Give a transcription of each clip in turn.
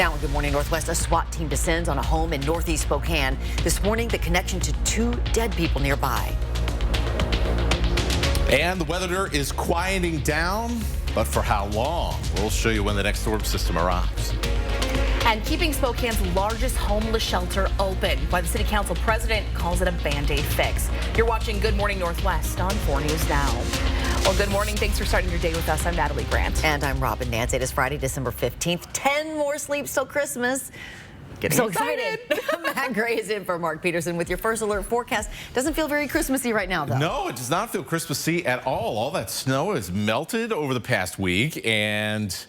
Now, Good Morning Northwest, a SWAT team descends on a home in Northeast Spokane. This morning, the connection to 2 dead people nearby. And the weather is quieting down, but for how long? We'll show you when the next storm system arrives. And keeping Spokane's largest homeless shelter open, why the city council president calls it a Band-Aid fix. You're watching Good Morning Northwest on 4 News Now. Well, good morning. Thanks for starting your day with us. I'm Natalie Grant. And I'm Robin Nance. It is Friday, December 15th. 10 more sleeps till Christmas. Getting so excited. Matt Gray is in for Mark Peterson with your first alert forecast. Doesn't feel very Christmassy right now, though. No, it does not feel Christmassy at all. All that snow has melted over the past week, and,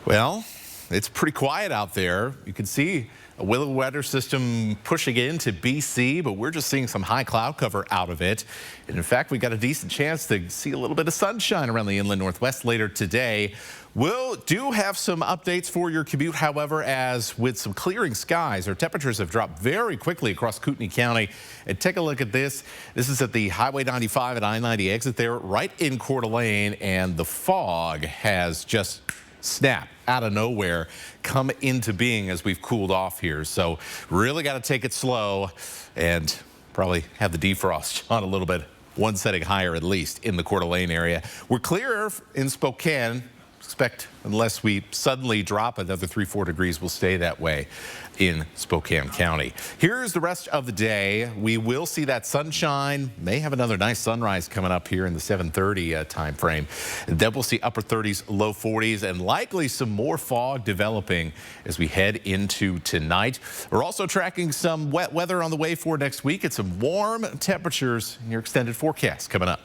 well, it's pretty quiet out there. You can see a willow weather system pushing into BC, but we're just seeing some high cloud cover out of it. And in fact, we got a decent chance to see a little bit of sunshine around the inland Northwest later today. We'll have some updates for your commute, however, as with some clearing skies, our temperatures have dropped very quickly across Kootenai County. And take a look at this. This is at the Highway 95 and I-90 exit there, right in Coeur d'Alene, and the fog has just snap out of nowhere come into being as we've cooled off here. So really got to take it slow and probably have the defrost on a little bit, one setting higher at least in the Coeur d'Alene area. We're clear in Spokane. Expect, unless we suddenly drop another 3-4 degrees, we'll stay that way in Spokane County. Here's the rest of the day. We will see that sunshine. May have another nice sunrise coming up here in the 7:30 time frame. Then we'll see upper 30s, low 40s, and likely some more fog developing as we head into tonight. We're also tracking some wet weather on the way for next week. It's some warm temperatures in your extended forecast coming up.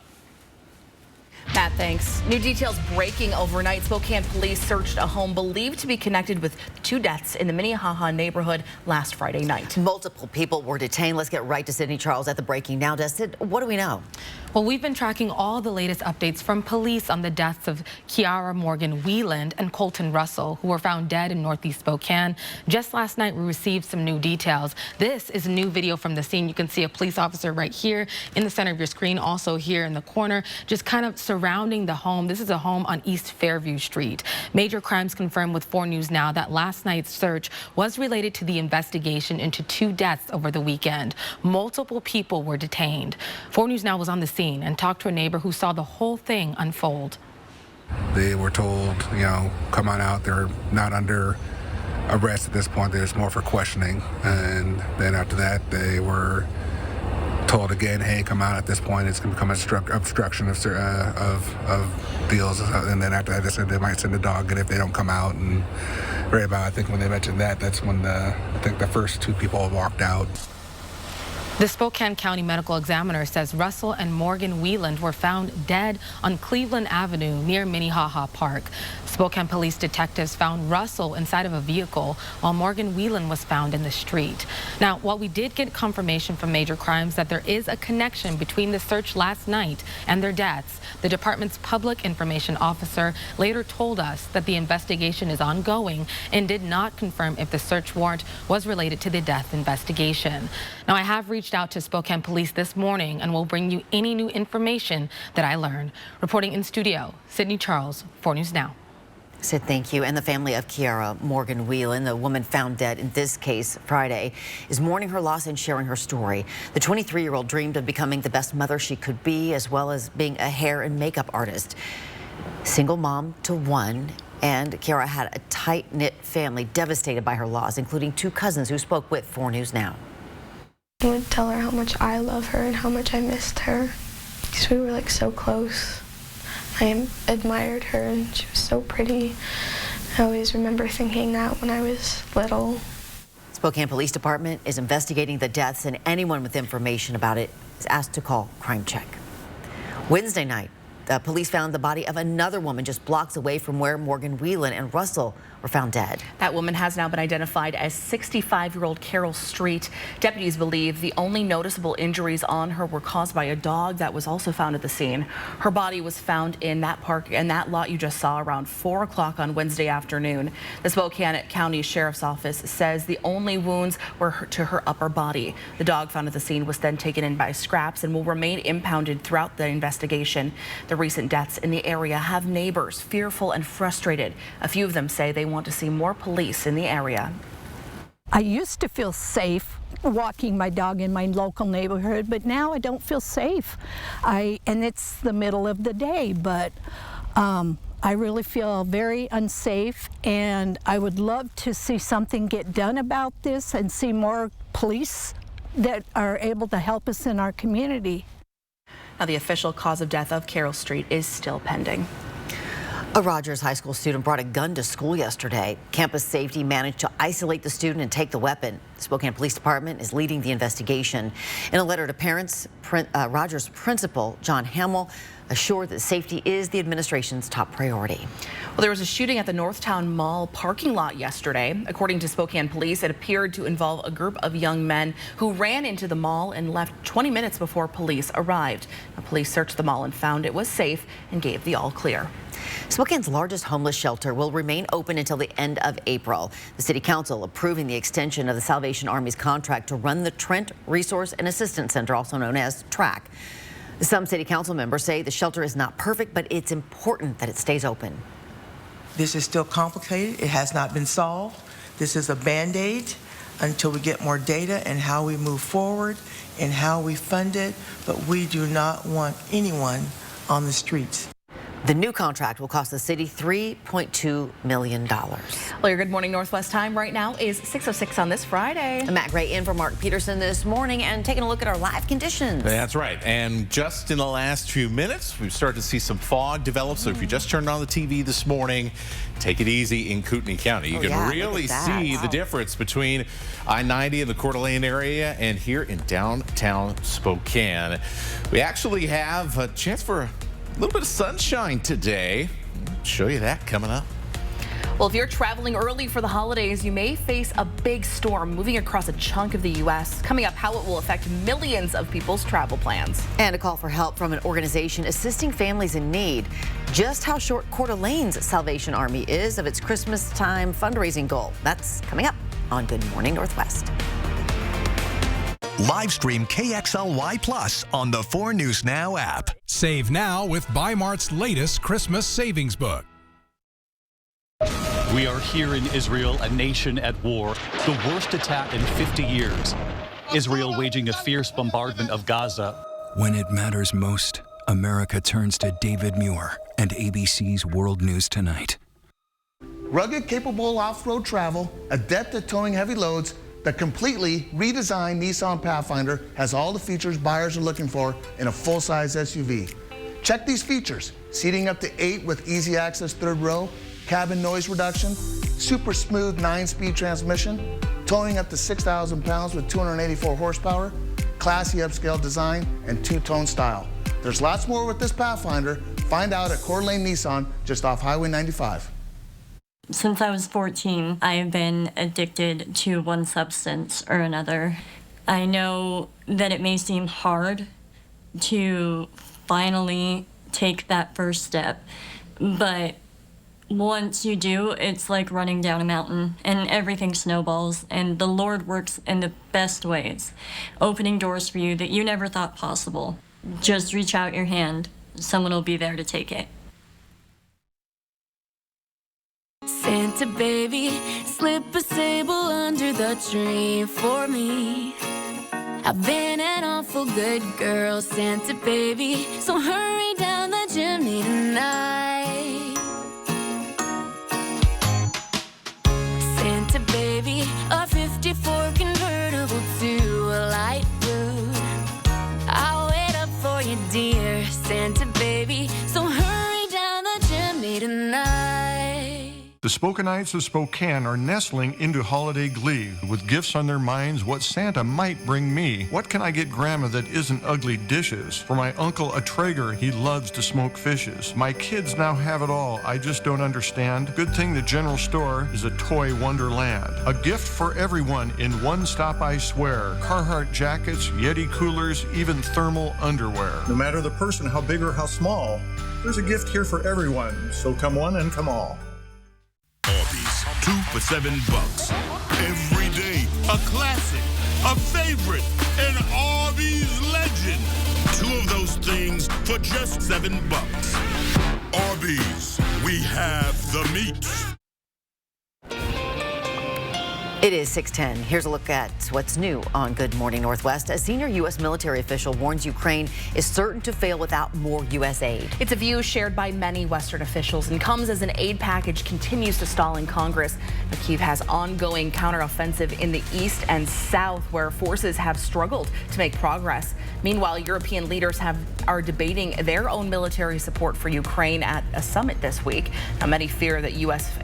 Pat, thanks. New details breaking overnight. Spokane police searched a home believed to be connected with 2 deaths in the Minnehaha neighborhood last Friday night. Multiple people were detained. Let's get right to Sydney Charles at the Breaking Now desk. Sid, what do we know? Well, we've been tracking all the latest updates from police on the deaths of Kiara Morgan Wieland and Colton Russell, who were found dead in Northeast Spokane. Just last night, we received some new details. This is new video from the scene. You can see a police officer right here in the center of your screen, also here in the corner, just kind of surrounding the home. This is a home on East Fairview Street. Major Crimes confirmed with 4 News Now that last night's search was related to the investigation into 2 deaths over the weekend. Multiple people were detained. 4 News Now was on the scene and talked to a neighbor who saw the whole thing unfold. They were told, come on out. They're not under arrest at this point. They're just more for questioning. And then after that, they were told again, hey, come out at this point. It's going to become obstruction of deals. And then after that, they said they might send a dog and if they don't come out. And right about, I think when they mentioned that, that's when I think the first 2 people walked out. The Spokane County Medical Examiner says Russell and Morgan Wieland were found dead on Cleveland Avenue near Minnehaha Park. Spokane police detectives found Russell inside of a vehicle while Morgan Wieland was found in the street. Now, while we did get confirmation from Major Crimes that there is a connection between the search last night and their deaths, the department's public information officer later told us that the investigation is ongoing and did not confirm if the search warrant was related to the death investigation. Now, I have reached out to Spokane Police this morning and will bring you any new information that I learn. Reporting in studio, Sydney Charles, 4 News Now. Sid, thank you. And the family of Kiara Morgan Wieland, the woman found dead in this case Friday, is mourning her loss and sharing her story. The 23-year-old dreamed of becoming the best mother she could be, as well as being a hair and makeup artist. Single mom to 1, and Kiara had a tight-knit family devastated by her loss, including 2 cousins who spoke with 4 News Now. I would tell her how much I love her and how much I missed her, because we were so close. I admired her and she was so pretty. I always remember thinking that when I was little. Spokane Police Department is investigating the deaths, and anyone with information about it is asked to call Crime Check. Wednesday night, the police found the body of another woman just blocks away from where Morgan Wieland and Russell were found dead. That woman has now been identified as 65-year-old Carol Street. Deputies believe the only noticeable injuries on her were caused by a dog that was also found at the scene. Her body was found in that park and that lot you just saw around 4 o'clock on Wednesday afternoon. The Spokane County Sheriff's Office says the only wounds were to her upper body. The dog found at the scene was then taken in by scraps and will remain impounded throughout the investigation. The The recent deaths in the area have neighbors fearful and frustrated. A few of them say they want to see more police in the area. I used to feel safe walking my dog in my local neighborhood, but now I don't feel safe. And it's the middle of the day, but I really feel very unsafe, and I would love to see something get done about this and see more police that are able to help us in our community. Now, the official cause of death of Carroll Street is still pending. A Rogers High School student brought a gun to school yesterday. Campus safety managed to isolate the student and take the weapon. The Spokane Police Department is leading the investigation. In a letter to parents, Rogers principal John Hamill assured that safety is the administration's top priority. Well, there was a shooting at the Northtown Mall parking lot yesterday. According to Spokane police, it appeared to involve a group of young men who ran into the mall and left 20 minutes before police arrived. Now, police searched the mall and found it was safe and gave the all clear. Spokane's largest homeless shelter will remain open until the end of April. The City Council approving the extension of the Salvation Army's contract to run the Trent Resource and Assistance Center, also known as TRAC. Some City Council members say the shelter is not perfect, but it's important that it stays open. This is still complicated. It has not been solved. This is a Band-Aid until we get more data and how we move forward and how we fund it, but we do not want anyone on the streets. The new contract will cost the city $3.2 million. Well, your Good Morning Northwest time right now is 6:06 on this Friday. Matt Gray in for Mark Peterson this morning and taking a look at our live conditions. That's right. And just in the last few minutes, we've started to see some fog develop. So if you just turned on the TV this morning, take it easy in Kootenai County. You can really see the difference between I-90 and the Coeur d'Alene area and here in downtown Spokane. We actually have a chance for a little bit of sunshine today. I'll show you that coming up. Well, if you're traveling early for the holidays, you may face a big storm moving across a chunk of the U.S. Coming up, how it will affect millions of people's travel plans. And a call for help from an organization assisting families in need. Just how short Coeur d'Alene's Salvation Army is of its Christmas time fundraising goal. That's coming up on Good Morning Northwest. Live stream KXLY Plus on the 4 News Now app. Save now with Bi-Mart's latest Christmas savings book. We are here in Israel, a nation at war, the worst attack in 50 years. Israel waging a fierce bombardment of Gaza. When it matters most, America turns to David Muir and ABC's World News Tonight. Rugged, capable off-road travel, adept at towing heavy loads, the completely redesigned Nissan Pathfinder has all the features buyers are looking for in a full-size SUV. Check these features: seating up to 8 with easy access third row, cabin noise reduction, super smooth 9-speed transmission, towing up to 6,000 pounds with 284 horsepower, classy upscale design, and two-tone style. There's lots more with this Pathfinder. Find out at Coeur d'Alene Nissan, just off Highway 95. Since I was 14, I have been addicted to one substance or another. I know that it may seem hard to finally take that first step, but once you do, it's like running down a mountain and everything snowballs, and the Lord works in the best ways, opening doors for you that you never thought possible. Just reach out your hand. Someone will be there to take it. Santa baby, slip a sable under the tree for me. I've been an awful good girl, Santa baby, so hurry down the chimney tonight. Santa baby, a 54 convertible to a light blue. I'll wait up for you, dear Santa baby, so hurry down the chimney tonight. The Spokanites of Spokane are nestling into holiday glee with gifts on their minds. What Santa might bring me. What can I get Grandma that isn't ugly dishes? For my uncle, a Traeger, he loves to smoke fishes. My kids now have it all. I just don't understand. Good thing the general store is a toy wonderland. A gift for everyone in one stop, I swear. Carhartt jackets, Yeti coolers, even thermal underwear. No matter the person, how big or how small, there's a gift here for everyone. So come one and come all. Arby's, 2 for $7. Every day, a classic, a favorite, an Arby's legend. 2 of those things for just $7. Arby's, we have the meat. It is 6:10. Here's a look at what's new on Good Morning Northwest. A senior U.S. military official warns Ukraine is certain to fail without more U.S. aid. It's a view shared by many Western officials and comes as an aid package continues to stall in Congress. Kyiv has ongoing counteroffensive in the east and south, where forces have struggled to make progress. Meanwhile, European leaders are debating their own military support for Ukraine at a summit this week. Now, many fear that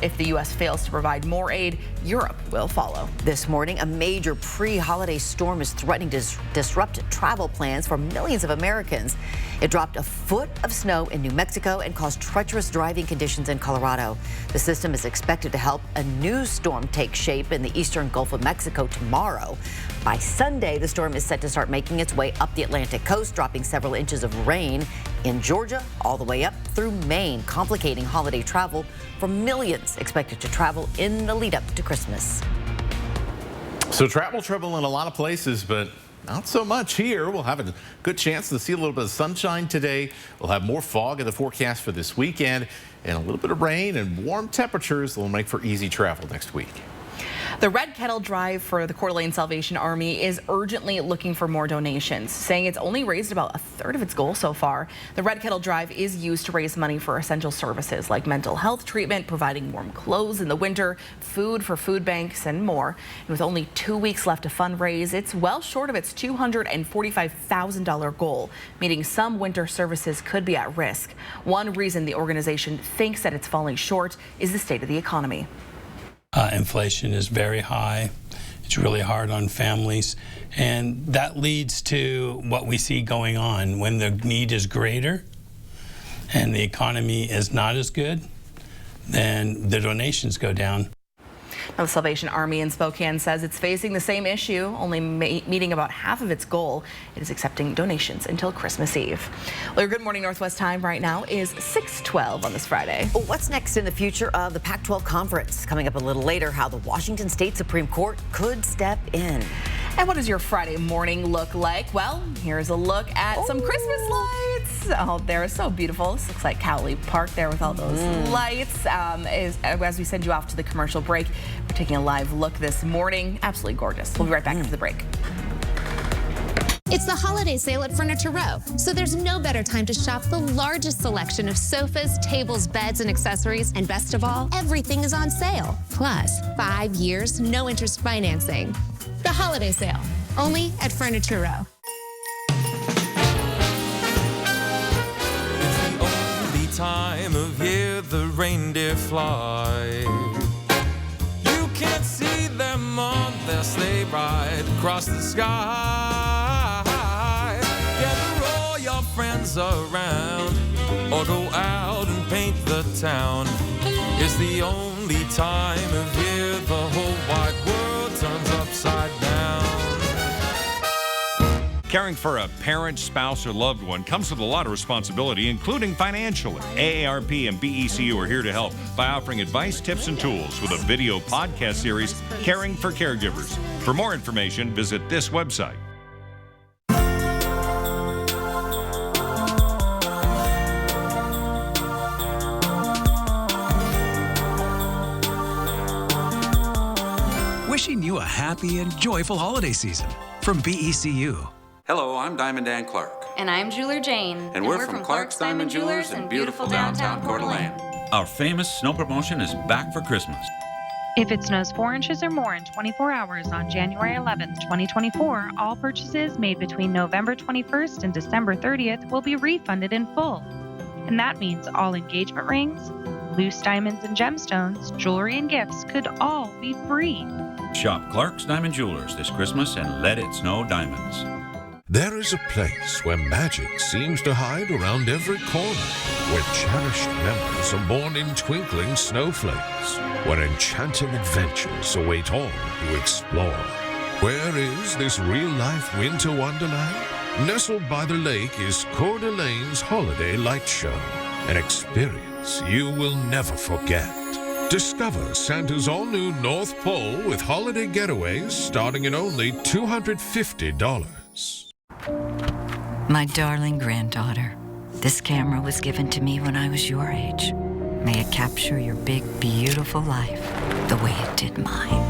if the U.S. fails to provide more aid, Europe will follow. This morning, a major pre-holiday storm is threatening to disrupt travel plans for millions of Americans. It dropped a foot of snow in New Mexico and caused treacherous driving conditions in Colorado. The system is expected to help a new storm take shape in the eastern Gulf of Mexico tomorrow. By Sunday, the storm is set to start making its way up the Atlantic coast, dropping several inches of rain in Georgia all the way up through Maine, complicating holiday travel for millions expected to travel in the lead up to Christmas. So travel trouble in a lot of places, but not so much here. We'll have a good chance to see a little bit of sunshine today. We'll have more fog in the forecast for this weekend, and a little bit of rain and warm temperatures that will make for easy travel next week. The Red Kettle Drive for the Coeur d'Alene Salvation Army is urgently looking for more donations, saying it's only raised about a third of its goal so far. The Red Kettle Drive is used to raise money for essential services like mental health treatment, providing warm clothes in the winter, food for food banks, and more. And with only 2 weeks left to fundraise, it's well short of its $245,000 goal, meaning some winter services could be at risk. One reason the organization thinks that it's falling short is the state of the economy. Inflation is very high. It's really hard on families. And that leads to what we see going on. When the need is greater and the economy is not as good, then the donations go down. Now, the Salvation Army in Spokane says it's facing the same issue, only meeting about half of its goal. It is accepting donations until Christmas Eve. Well, your Good Morning Northwest time right now is 6:12 on this Friday. Well, what's next in the future of the Pac-12 Conference? Coming up a little later, how the Washington State Supreme Court could step in. And what does your Friday morning look like? Well, here's a look at some Christmas lights. Oh, they're so beautiful. This looks like Cowley Park there with all those lights. As we send you off to the commercial break, we're taking a live look this morning. Absolutely gorgeous. We'll be right back after the break. It's the holiday sale at Furniture Row, so there's no better time to shop the largest selection of sofas, tables, beds, and accessories. And best of all, everything is on sale. Plus, 5 years, no interest financing. The holiday sale, only at Furniture Row. It's the only time of year the reindeer fly. You can't see them on their sleigh ride across the sky. Gather all your friends around or go out and paint the town. It's the only time of year the whole wide world turns upside down. Caring for a parent, spouse, or loved one comes with a lot of responsibility, including financially. AARP and BECU are here to help by offering advice, tips, and tools with a video podcast series, Caring for Caregivers. For more information, visit this website. Wishing you a happy and joyful holiday season from BECU. Hello, I'm Diamond Dan Clark. And I'm Jeweler Jane. And we're from Clark's Diamond Jewelers in beautiful downtown Coeur d'Alene. Our famous snow promotion is back for Christmas. If it snows 4 inches or more in 24 hours on January 11th, 2024, all purchases made between November 21st and December 30th will be refunded in full. And that means all engagement rings, loose diamonds and gemstones, jewelry and gifts could all be free. Shop Clark's Diamond Jewelers this Christmas and let it snow diamonds. There is a place where magic seems to hide around every corner, where cherished memories are born in twinkling snowflakes, where enchanting adventures await all who explore. Where is this real-life winter wonderland? Nestled by the lake is Coeur d'Alene's Holiday Light Show, an experience you will never forget. Discover Santa's all-new North Pole with holiday getaways starting at only $250. My darling granddaughter, this camera was given to me when I was your age. May it capture your big, beautiful life the way it did mine.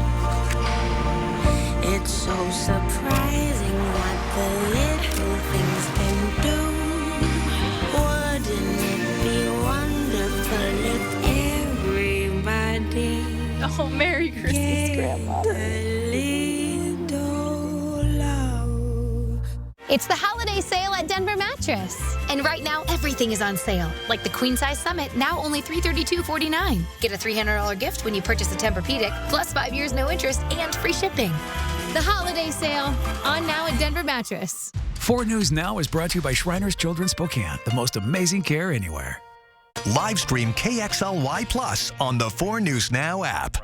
It's so surprising what the little things can do. Wouldn't it be wonderful if everybody... Oh, Merry Christmas, Grandma. It's the holiday sale at Denver Mattress. And right now, everything is on sale. Like the Queen Size Summit, now only $332.49. Get a $300 gift when you purchase a Tempur-Pedic, plus 5 years no interest and free shipping. The holiday sale, on now at Denver Mattress. 4 News Now is brought to you by Shriners Children's Spokane, the most amazing care anywhere. Live stream KXLY Plus on the 4 News Now app.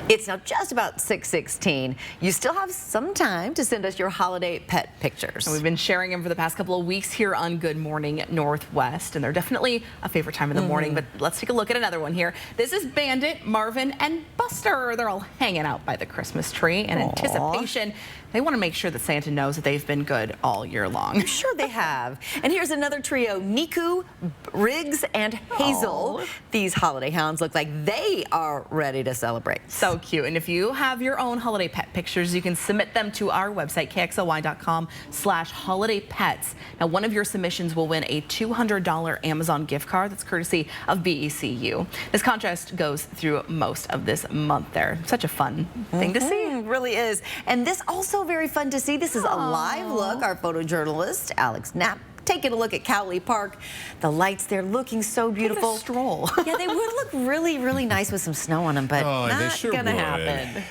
It's now just about 6:16. You still have some time to send us your holiday pet pictures. And we've been sharing them for the past couple of weeks here on Good Morning Northwest, and they're definitely a favorite time of the morning. But let's take a look at another one here. This is Bandit, Marvin, and Buster. They're all hanging out by the Christmas tree in anticipation. They want to make sure that Santa knows that they've been good all year long. I'm sure they have. And here's another trio, Niku, Riggs, and Hazel. These holiday hounds look like they are ready to celebrate. So cute. And if you have your own holiday pet pictures, you can submit them to our website, kxly.com/holidaypets. Now, one of your submissions will win a $200 Amazon gift card. That's courtesy of BECU. This contest goes through most of this month there. Such a fun thing to see. It really is. And this also very fun to see. This is a live look. Our photojournalist, Alex Knapp, taking a look at Cowley Park. The lights there looking so beautiful. Take a stroll. Yeah, they would look really, really nice with some snow on them, but not gonna happen.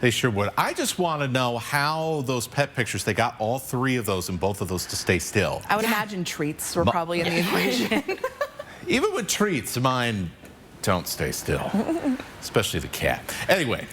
They sure would. I just want to know how those pet pictures, they got all 3 of those and both of those to stay still. I would imagine treats were probably in the equation. Even with treats, mine don't stay still, especially the cat. Anyway,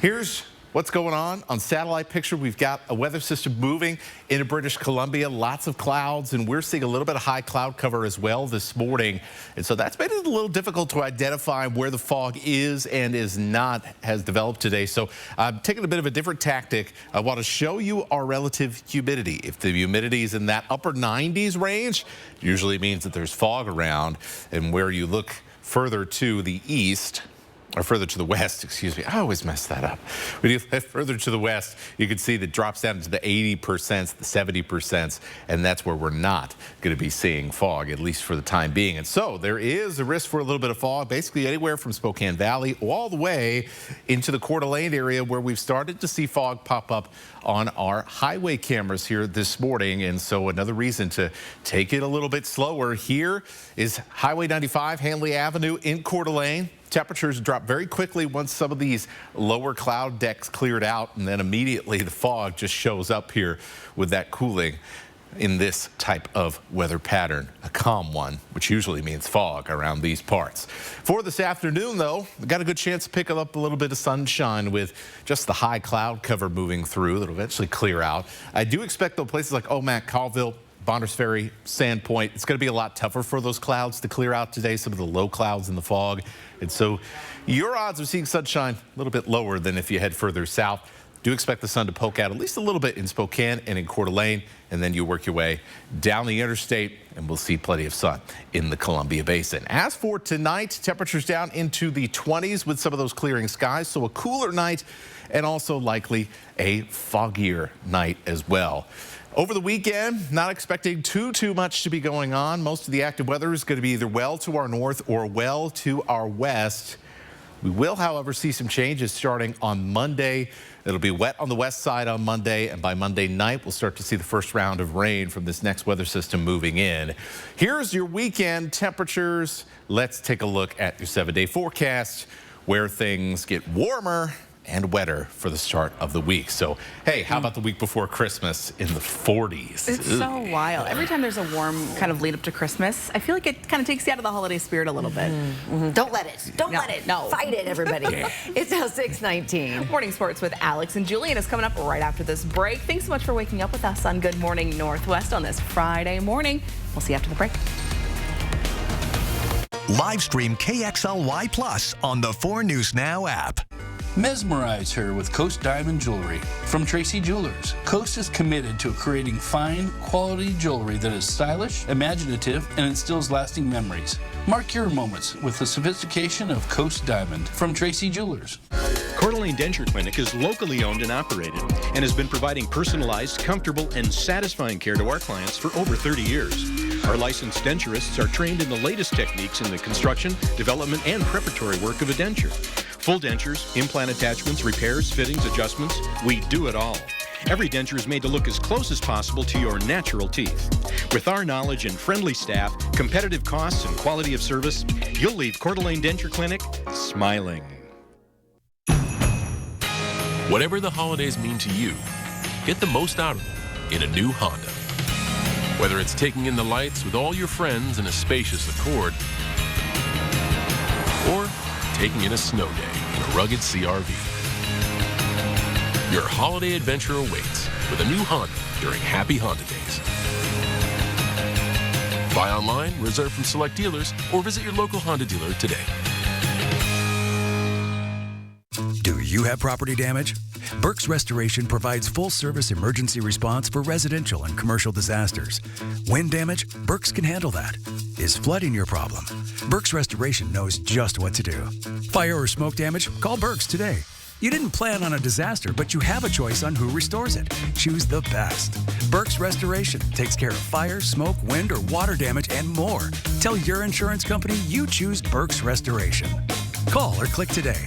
here's what's going on satellite picture. We've got a weather system moving into British Columbia, lots of clouds, and we're seeing a little bit of high cloud cover as well this morning. And so that's made it a little difficult to identify where the fog is and is not has developed today. So I'm taking a bit of a different tactic. I want to show you our relative humidity. If the humidity is in that upper 90s range, it usually means that there's fog around. And where you look further to the east, or further to the west, excuse me. I always mess that up. When you get further to the west, you can see that it drops down to the 80%, the 70%, and that's where we're not going to be seeing fog, at least for the time being. And so there is a risk for a little bit of fog, basically anywhere from Spokane Valley all the way into the Coeur d'Alene area, where we've started to see fog pop up on our highway cameras here this morning. And so another reason to take it a little bit slower here is Highway 95, Hanley Avenue in Coeur d'Alene. Temperatures drop very quickly once some of these lower cloud decks cleared out, and then immediately the fog just shows up here with that cooling in this type of weather pattern, a calm one, which usually means fog around these parts. For this afternoon, though, we've got a good chance to pick up a little bit of sunshine with just the high cloud cover moving through. That'll eventually clear out. I do expect, though, places like Omak, Colville, Bonners Ferry, Sandpoint, it's going to be a lot tougher for those clouds to clear out today, some of the low clouds in the fog. And so your odds of seeing sunshine a little bit lower than if you head further south. Do expect the sun to poke out at least a little bit in Spokane and in Coeur d'Alene, and then you work your way down the interstate, and we'll see plenty of sun in the Columbia Basin. As for tonight, temperatures down into the 20s with some of those clearing skies, so a cooler night and also likely a foggier night as well. Over the weekend, not expecting too much to be going on. Most of the active weather is going to be either well to our north or well to our west. We will, however, see some changes starting on Monday. It'll be wet on the west side on Monday, and by Monday night, we'll start to see the first round of rain from this next weather system moving in. Here's your weekend temperatures. Let's take a look at your 7-day forecast, where things get warmer and wetter for the start of the week. So, hey, how about the week before Christmas in the 40s? It's so wild. Every time there's a warm kind of lead up to Christmas, I feel like it kind of takes you out of the holiday spirit a little bit. Don't let it. Don't let it. No. Fight it, everybody. It's now 6:19. Morning Sports with Alex and Julian is coming up right after this break. Thanks so much for waking up with us on Good Morning Northwest on this Friday morning. We'll see you after the break. Live stream KXLY Plus on the 4 News Now app. Mesmerize her with Coast Diamond Jewelry from Tracy Jewelers. Coast is committed to creating fine, quality jewelry that is stylish, imaginative, and instills lasting memories. Mark your moments with the sophistication of Coast Diamond from Tracy Jewelers. Coeur d'Alene Denture Clinic is locally owned and operated and has been providing personalized, comfortable, and satisfying care to our clients for over 30 years. Our licensed denturists are trained in the latest techniques in the construction, development, and preparatory work of a denture. Full dentures, implant attachments, repairs, fittings, adjustments, we do it all. Every denture is made to look as close as possible to your natural teeth. With our knowledge and friendly staff, competitive costs, and quality of service, you'll leave Coeur d'Alene Denture Clinic smiling. Whatever the holidays mean to you, get the most out of them in a new Honda. Whether it's taking in the lights with all your friends in a spacious Accord, or taking in a snow day in a rugged CR-V. Your holiday adventure awaits with a new Honda during Happy Honda Days. Buy online, reserve from select dealers, or visit your local Honda dealer today. Do you have property damage? Burke's Restoration provides full-service emergency response for residential and commercial disasters. Wind damage? Burke's can handle that. Is flooding your problem? Burke's Restoration knows just what to do. Fire or smoke damage? Call Burke's today. You didn't plan on a disaster, but you have a choice on who restores it. Choose the best. Burke's Restoration takes care of fire, smoke, wind, or water damage and more. Tell your insurance company you choose Burke's Restoration. Call or click today.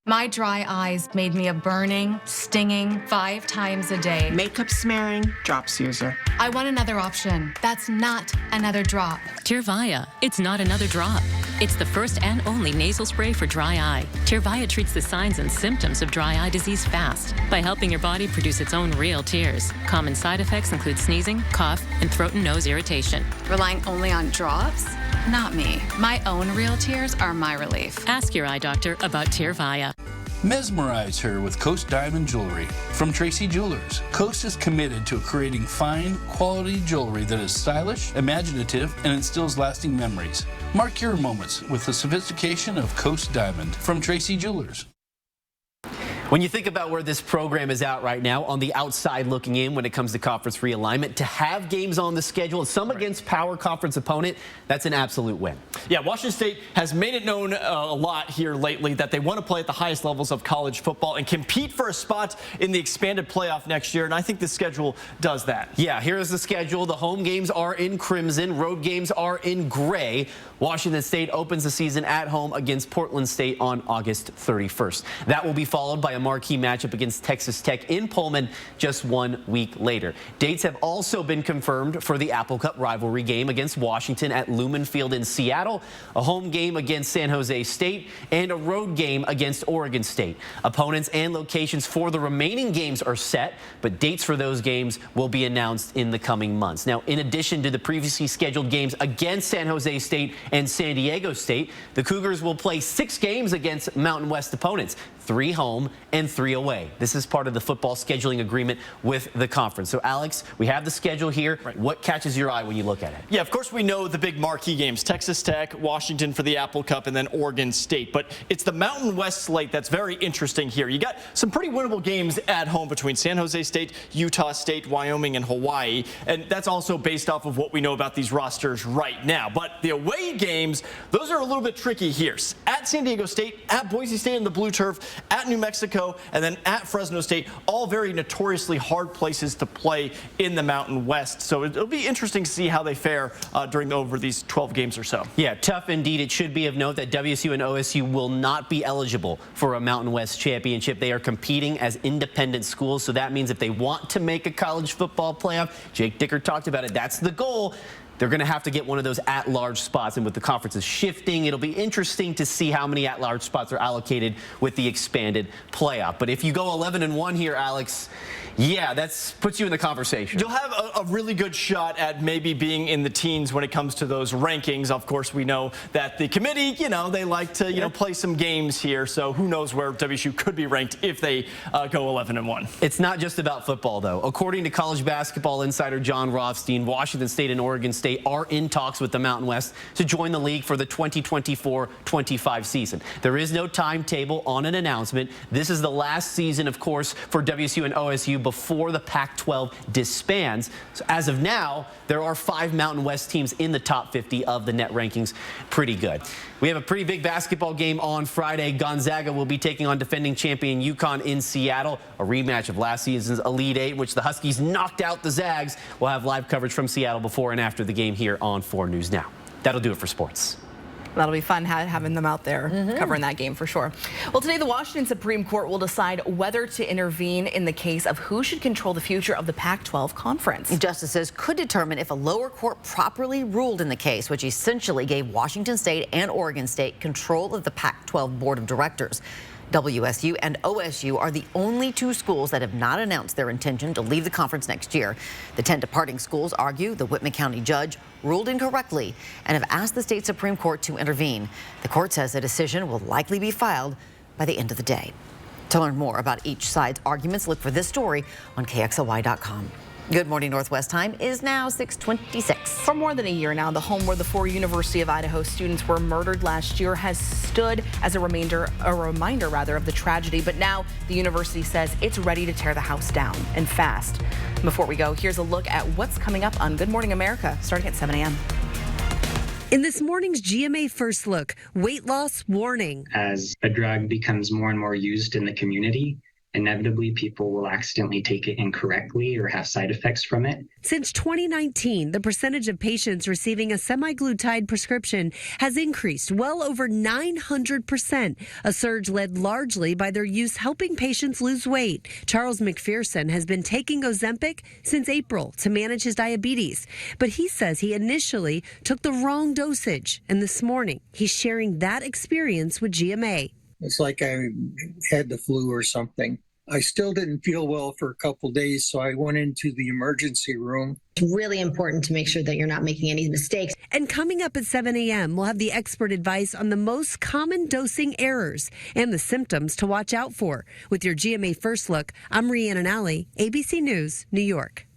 My dry eyes made me a burning, stinging 5 times a day. Makeup smearing, drops user. I want another option. That's not another drop. Tyrvaya. It's not another drop. It's the first and only nasal spray for dry eye. Tyrvaya treats the signs and symptoms of dry eye disease fast by helping your body produce its own real tears. Common side effects include sneezing, cough, and throat and nose irritation. Relying only on drops? Not me. My own real tears are my relief. Ask your eye doctor about Tyrvaya. Mesmerize her with Coast Diamond Jewelry from Tracy Jewelers. Coast is committed to creating fine, quality jewelry that is stylish, imaginative, and instills lasting memories. Mark your moments with the sophistication of Coast Diamond from Tracy Jewelers. When you think about where this program is at right now, on the outside looking in when it comes to conference realignment, to have games on the schedule, some against power conference opponent, that's an absolute win. Yeah, Washington State has made it known a lot here lately that they want to play at the highest levels of college football and compete for a spot in the expanded playoff next year, and I think the schedule does that. Yeah, here's the schedule. The home games are in crimson, road games are in gray. Washington State opens the season at home against Portland State on August 31st. That will be followed by a marquee matchup against Texas Tech in Pullman just 1 week later. Dates have also been confirmed for the Apple Cup rivalry game against Washington at Lumen Field in Seattle, a home game against San Jose State, and a road game against Oregon State. Opponents and locations for the remaining games are set, but dates for those games will be announced in the coming months. Now, in addition to the previously scheduled games against San Jose State and San Diego State, the Cougars will play 6 games against Mountain West opponents, 3 home and 3 away. This is part of the football scheduling agreement with the conference. So, Alex, we have the schedule here. Right. What catches your eye when you look at it? Yeah, of course we know the big marquee games, Texas Tech, Washington for the Apple Cup, and then Oregon State. But it's the Mountain West slate that's very interesting here. You got some pretty winnable games at home between San Jose State, Utah State, Wyoming, and Hawaii. And that's also based off of what we know about these rosters right now. But the away games, those are a little bit tricky here. At San Diego State, at Boise State in the blue turf, at New Mexico, and then at Fresno State, all very notoriously hard places to play in the Mountain West. So it'll be interesting to see how they fare over these 12 games or so. Yeah, tough indeed. It should be of note that WSU and OSU will not be eligible for a Mountain West championship. They are competing as independent schools, so that means if they want to make a college football playoff, Jake Dicker talked about it, that's the goal. They're going to have to get one of those at-large spots, and with the conferences shifting, it'll be interesting to see how many at-large spots are allocated with the expanded playoff. But if you go 11-1 here, Alex, Yeah, that puts you in the conversation. You'll have a really good shot at maybe being in the teens when it comes to those rankings. Of course, we know that the committee, they like to, play some games here. So who knows where WSU could be ranked if they go 11-1. It's not just about football, though. According to college basketball insider John Rothstein, Washington State and Oregon State are in talks with the Mountain West to join the league for the 2024-25 season. There is no timetable on an announcement. This is the last season, of course, for WSU and OSU before the Pac-12 disbands. So as of now, there are 5 Mountain West teams in the top 50 of the net rankings. Pretty good. We have a pretty big basketball game on Friday. Gonzaga will be taking on defending champion UConn in Seattle, a rematch of last season's Elite Eight, which the Huskies knocked out the Zags. We'll have live coverage from Seattle before and after the game here on 4 News Now. That'll do it for sports. That'll be fun having them out there covering that game for sure. Well, today the Washington Supreme Court will decide whether to intervene in the case of who should control the future of the Pac-12 conference. Justices could determine if a lower court properly ruled in the case, which essentially gave Washington State and Oregon State control of the Pac-12 Board of Directors. WSU and OSU are the only 2 schools that have not announced their intention to leave the conference next year. The 10 departing schools argue the Whitman County judge ruled incorrectly and have asked the state Supreme Court to intervene. The court says a decision will likely be filed by the end of the day. To learn more about each side's arguments, look for this story on KXLY.com. Good morning. Northwest time is now 6:26. For more than a year now, the home where the 4 University of Idaho students were murdered last year has stood as a reminder of the tragedy. But now the university says it's ready to tear the house down and fast. Before we go, here's a look at what's coming up on Good Morning America starting at 7 a.m. In this morning's GMA First Look, weight loss warning. As a drug becomes more and more used in the community, inevitably people will accidentally take it incorrectly or have side effects from it. Since 2019, the percentage of patients receiving a semaglutide prescription has increased well over 900%, a surge led largely by their use helping patients lose weight. Charles McPherson has been taking Ozempic since April to manage his diabetes, but he says he initially took the wrong dosage, and this morning he's sharing that experience with GMA. It's like I had the flu or something. I still didn't feel well for a couple days, so I went into the emergency room. It's really important to make sure that you're not making any mistakes. And coming up at 7 a.m., we'll have the expert advice on the most common dosing errors and the symptoms to watch out for. With your GMA First Look, I'm Rhiannon Alley, ABC News, New York.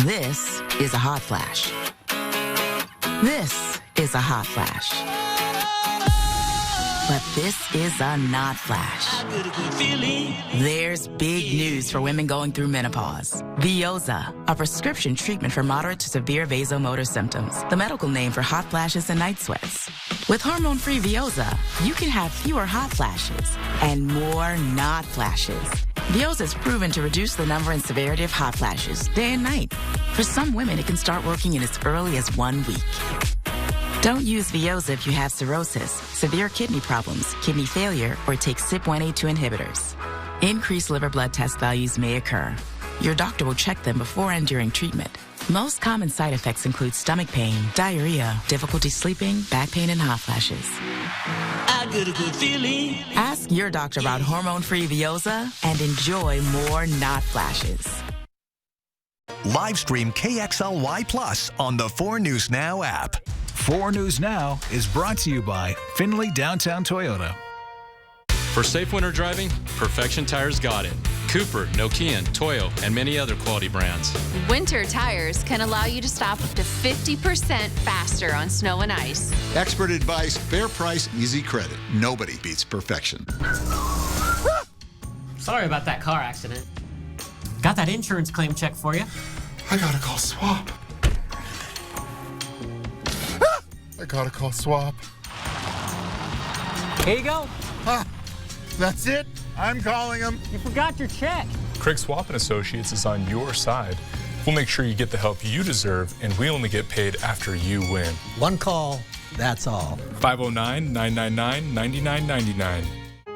This is a hot flash. This is a hot flash. But this is a not flash. There's big news for women going through menopause. Veoza, a prescription treatment for moderate to severe vasomotor symptoms, the medical name for hot flashes and night sweats. With hormone-free Veoza, you can have fewer hot flashes and more not flashes. Veoza is proven to reduce the number and severity of hot flashes day and night. For some women, it can start working in as early as 1 week. Don't use Veoza if you have cirrhosis, severe kidney problems, kidney failure, or take CYP1A2 inhibitors. Increased liver blood test values may occur. Your doctor will check them before and during treatment. Most common side effects include stomach pain, diarrhea, difficulty sleeping, back pain, and hot flashes. I get a good feeling. Ask your doctor about hormone-free Veoza and enjoy more not flashes. Live stream KXLY Plus on the 4 News Now app. 4 News Now is brought to you by Findlay Downtown Toyota. For safe winter driving, Perfection Tires got it. Cooper, Nokian, Toyo, and many other quality brands. Winter tires can allow you to stop up to 50% faster on snow and ice. Expert advice, fair price, easy credit. Nobody beats perfection. Sorry about that car accident. Got that insurance claim check for you. I gotta call Swap. I gotta call Swap. Here you go. That's it? I'm calling him. You forgot your check. Craig Swap & Associates is on your side. We'll make sure you get the help you deserve, and we only get paid after you win. One call, that's all. 509-999-9999.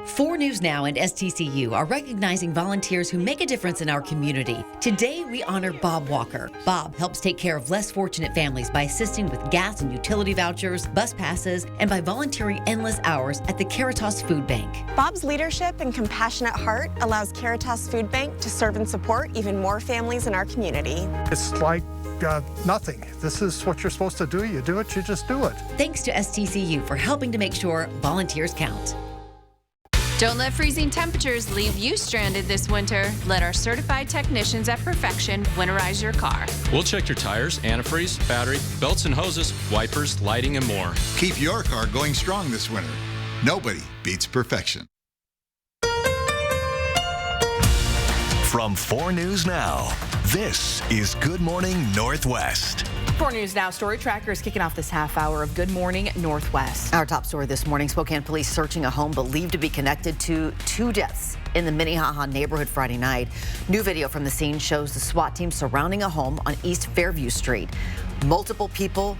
4 News Now and STCU are recognizing volunteers who make a difference in our community. Today, we honor Bob Walker. Bob helps take care of less fortunate families by assisting with gas and utility vouchers, bus passes, and by volunteering endless hours at the Caritas Food Bank. Bob's leadership and compassionate heart allows Caritas Food Bank to serve and support even more families in our community. It's like nothing. This is what you're supposed to do. You do it, you just do it. Thanks to STCU for helping to make sure volunteers count. Don't let freezing temperatures leave you stranded this winter. Let our certified technicians at Perfection winterize your car. We'll check your tires, antifreeze, battery, belts and hoses, wipers, lighting, and more. Keep your car going strong this winter. Nobody beats perfection. From 4 News Now, this is Good Morning Northwest. 4 News Now Story Tracker is kicking off this half hour of Good Morning Northwest. Our top story this morning, Spokane police searching a home believed to be connected to 2 deaths in the Minnehaha neighborhood Friday night. New video from the scene shows the SWAT team surrounding a home on East Fairview Street. Multiple people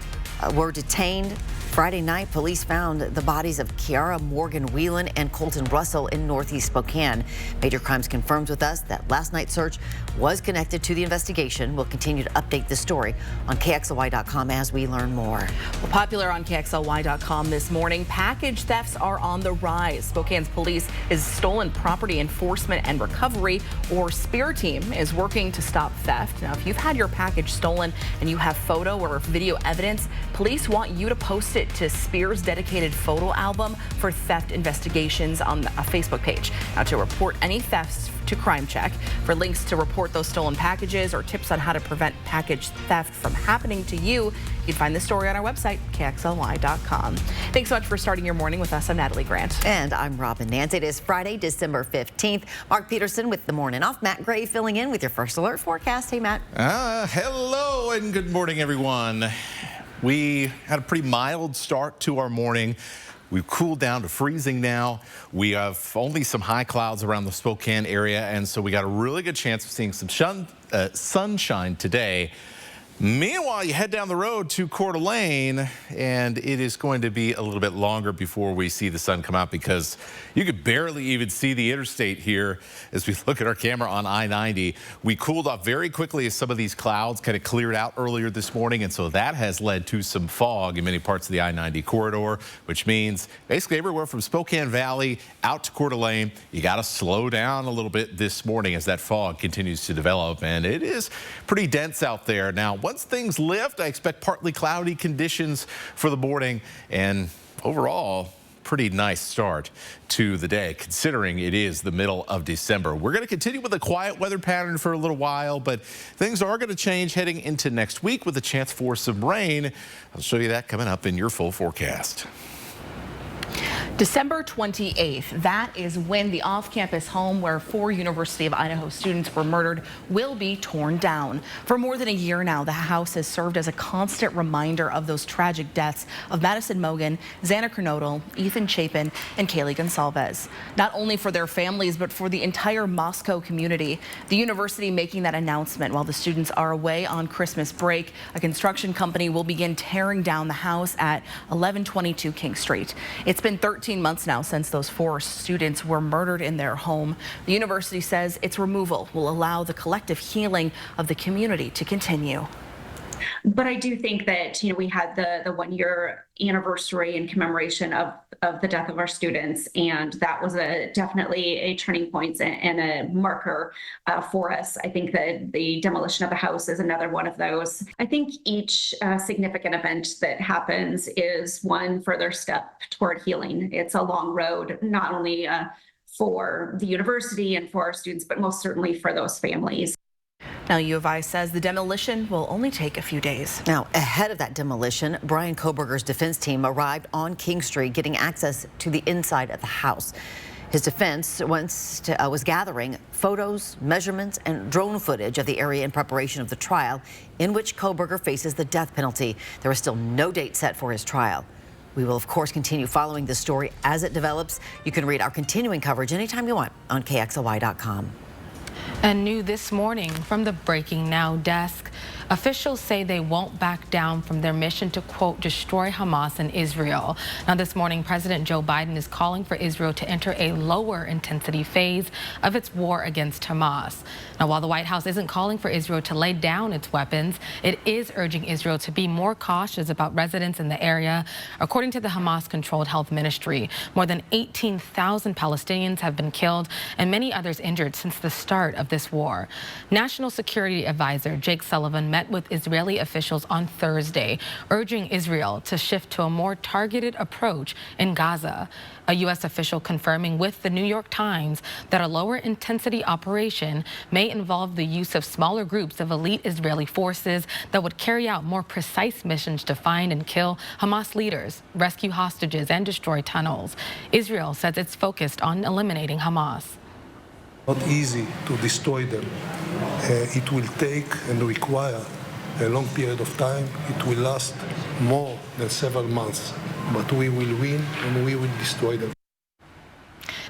were detained. Friday night, police found the bodies of Kiara Morgan Whelan and Colton Russell in Northeast Spokane. Major Crimes confirms with us that last night's search was connected to the investigation. We'll continue to update the story on KXLY.com as we learn more. Well, popular on KXLY.com this morning, package thefts are on the rise. Spokane's police is Stolen Property Enforcement and Recovery, or SPEAR team, is working to stop theft. Now, if you've had your package stolen and you have photo or video evidence, police want you to post it to SPEAR's dedicated photo album for theft investigations on a Facebook page. Now, to report any thefts to Crime Check. For links to report those stolen packages or tips on how to prevent package theft from happening to you, you can find this story on our website, KXLY.com. Thanks so much for starting your morning with us. I'm Natalie Grant. And I'm Robin Nance. It is Friday, December 15th. Mark Peterson with the Morning Off. Matt Gray filling in with your first alert forecast. Hey, Matt. Hello and good morning, everyone. We had a pretty mild start to our morning. We've cooled down to freezing now. We have only some high clouds around the Spokane area, and so we got a really good chance of seeing some sunshine today. Meanwhile, you head down the road to Coeur d'Alene, and it is going to be a little bit longer before we see the sun come out because you could barely even see the interstate here as we look at our camera on I-90. We cooled off very quickly as some of these clouds kind of cleared out earlier this morning, and so that has led to some fog in many parts of the I-90 corridor, which means basically everywhere from Spokane Valley out to Coeur d'Alene, you got to slow down a little bit this morning as that fog continues to develop, and it is pretty dense out there. Now, once things lift, I expect partly cloudy conditions for the morning, and overall, pretty nice start to the day considering it is the middle of December. We're going to continue with a quiet weather pattern for a little while, but things are going to change heading into next week with a chance for some rain. I'll show you that coming up in your full forecast. December 28th, that is when the off-campus home where 4 University of Idaho students were murdered will be torn down. For more than a year now, the house has served as a constant reminder of those tragic deaths of Madison Mogen, Xana Kernodle, Ethan Chapin, and Kaylee Gonsalves. Not only for their families, but for the entire Moscow community. The university making that announcement while the students are away on Christmas break. A construction company will begin tearing down the house at 1122 King Street. It's been 13 months now since those 4 students were murdered in their home. The university says its removal will allow the collective healing of the community to continue. But I do think that, we had the 1-year anniversary and commemoration of the death of our students, and that was definitely a turning point and a marker for us. I think that the demolition of a house is another one of those. I think each significant event that happens is one further step toward healing. It's a long road, not only for the university and for our students, but most certainly for those families. Now, U of I says the demolition will only take a few days. Now, ahead of that demolition, Brian Koberger's defense team arrived on King Street, getting access to the inside of the house. His defense was gathering photos, measurements, and drone footage of the area in preparation of the trial in which Koberger faces the death penalty. There is still no date set for his trial. We will, of course, continue following this story as it develops. You can read our continuing coverage anytime you want on KXLY.com. And new this morning from the Breaking Now desk, officials say they won't back down from their mission to, quote, destroy Hamas in Israel. Now this morning, President Joe Biden is calling for Israel to enter a lower intensity phase of its war against Hamas. Now, while the White House isn't calling for Israel to lay down its weapons, it is urging Israel to be more cautious about residents in the area. According to the Hamas-controlled health ministry, more than 18,000 Palestinians have been killed and many others injured since the start of this war. National Security Advisor Jake Sullivan met with Israeli officials on Thursday, urging Israel to shift to a more targeted approach in Gaza. A U.S. official confirming with the New York Times that a lower intensity operation may involve the use of smaller groups of elite Israeli forces that would carry out more precise missions to find and kill Hamas leaders, rescue hostages, and destroy tunnels. Israel says it's focused on eliminating Hamas. Not easy to destroy them. It will take and require a long period of time. It will last more than several months, but we will win and we will destroy them.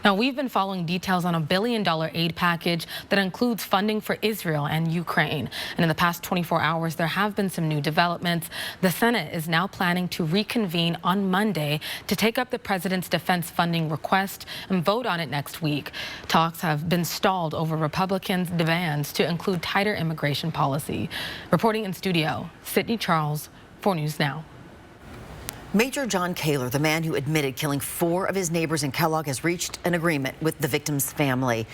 Now, we've been following details on a $1 billion aid package that includes funding for Israel and Ukraine. And in the past 24 hours, there have been some new developments. The Senate is now planning to reconvene on Monday to take up the president's defense funding request and vote on it next week. Talks have been stalled over Republicans' demands to include tighter immigration policy. Reporting in studio, Sydney Charles, 4 News Now. Major John Kaler, the man who admitted killing 4 of his neighbors in Kellogg, has reached an agreement with the victim's family.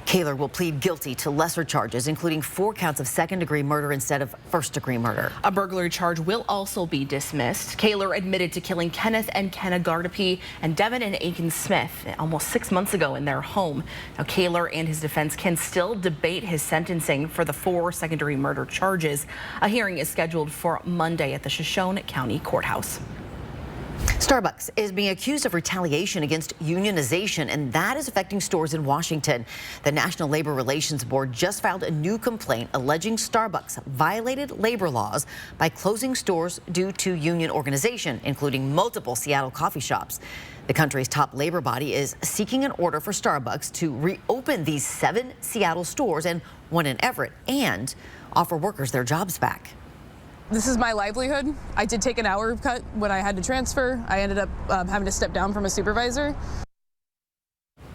Kaler will plead guilty to lesser charges, including 4 counts of second-degree murder instead of first-degree murder. A burglary charge will also be dismissed. Kaler admitted to killing Kenneth and Kenna Gardapi and Devin and Aiken Smith almost 6 months ago in their home. Now, Kaler and his defense can still debate his sentencing for the 4 second-degree murder charges. A hearing is scheduled for Monday at the Shoshone County Courthouse. Starbucks is being accused of retaliation against unionization, and that is affecting stores in Washington. The National Labor Relations Board just filed a new complaint alleging Starbucks violated labor laws by closing stores due to union organization, including multiple Seattle coffee shops. The country's top labor body is seeking an order for Starbucks to reopen these 7 Seattle stores and 1 in Everett and offer workers their jobs back. This is my livelihood. I did take an hour cut when I had to transfer. I ended up having to step down from a supervisor.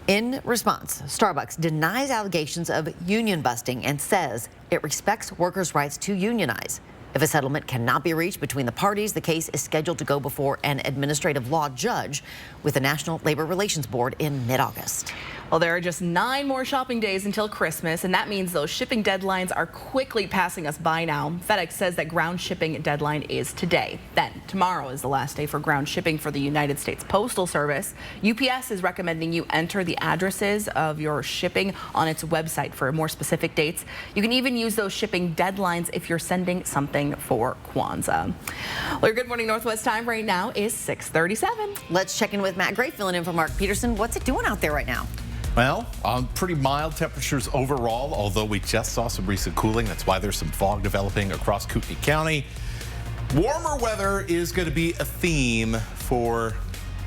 In response, Starbucks denies allegations of union busting and says it respects workers' rights to unionize. If a settlement cannot be reached between the parties, the case is scheduled to go before an administrative law judge with the National Labor Relations Board in mid-August. Well, there are just 9 more shopping days until Christmas, and that means those shipping deadlines are quickly passing us by now. FedEx says that ground shipping deadline is today. Then tomorrow is the last day for ground shipping for the United States Postal Service. UPS is recommending you enter the addresses of your shipping on its website for more specific dates. You can even use those shipping deadlines if you're sending something for Kwanzaa. Well, your Good Morning Northwest time right now is 6:37. Let's check in with Matt Gray filling in for Mark Peterson. What's it doing out there right now? Well, pretty mild temperatures overall, although we just saw some recent cooling. That's why there's some fog developing across Kootenai County. Warmer weather is going to be a theme for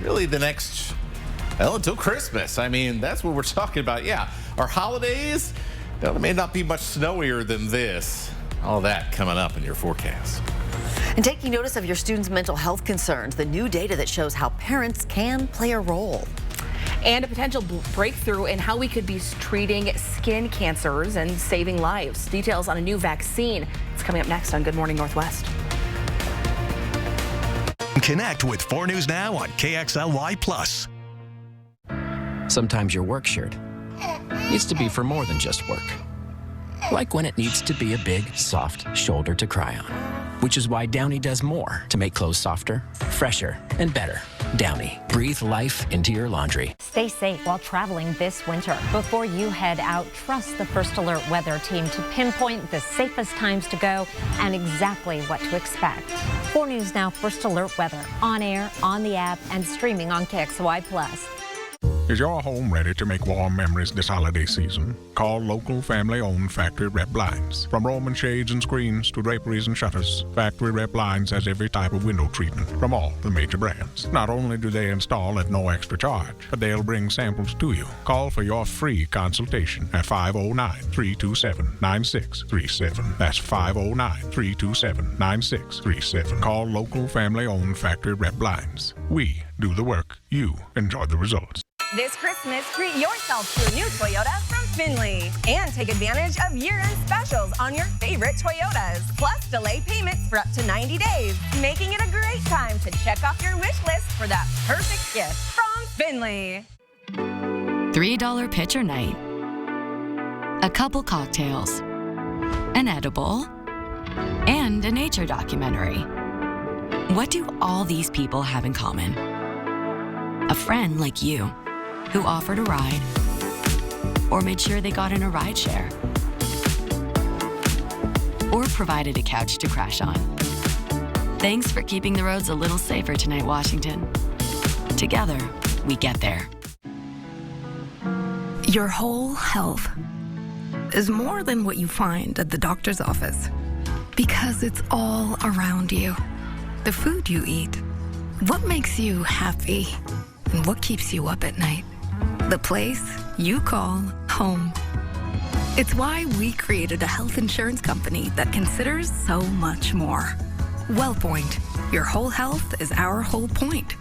really the next, well, until Christmas. I mean, that's what we're talking about. Yeah, our holidays, well, it may not be much snowier than this. All that coming up in your forecast. And taking notice of your students' mental health concerns, the new data that shows how parents can play a role. And a potential breakthrough in how we could be treating skin cancers and saving lives. Details on a new vaccine. It's coming up next on Good Morning Northwest. Connect with 4 News Now on KXLY+. Sometimes your work shirt needs to be for more than just work. Like when it needs to be a big, soft shoulder to cry on. Which is why Downy does more to make clothes softer, fresher, and better. Downy, breathe life into your laundry. Stay safe while traveling this winter. Before you head out, trust the First Alert weather team to pinpoint the safest times to go and exactly what to expect. 4 News Now First Alert weather on air, on the app, and streaming on KXLY+. Is your home ready to make warm memories this holiday season? Call local family-owned Factory Rep Blinds. From Roman shades and screens to draperies and shutters, Factory Rep Blinds has every type of window treatment from all the major brands. Not only do they install at no extra charge, but they'll bring samples to you. Call for your free consultation at 509-327-9637. That's 509-327-9637. Call local family-owned Factory Rep Blinds. We do the work. You enjoy the results. This Christmas, treat yourself to a new Toyota from Findlay and take advantage of year-end specials on your favorite Toyotas. Plus, delay payments for up to 90 days, making it a great time to check off your wish list for that perfect gift from Findlay. $3 pitcher night, a couple cocktails, an edible, and a nature documentary. What do all these people have in common? A friend like you, who offered a ride or made sure they got in a ride share or provided a couch to crash on. Thanks for keeping the roads a little safer tonight, Washington. Together, we get there. Your whole health is more than what you find at the doctor's office because it's all around you. The food you eat, what makes you happy, and what keeps you up at night. The place you call home. It's why we created a health insurance company that considers so much more. WellPoint, your whole health is our whole point.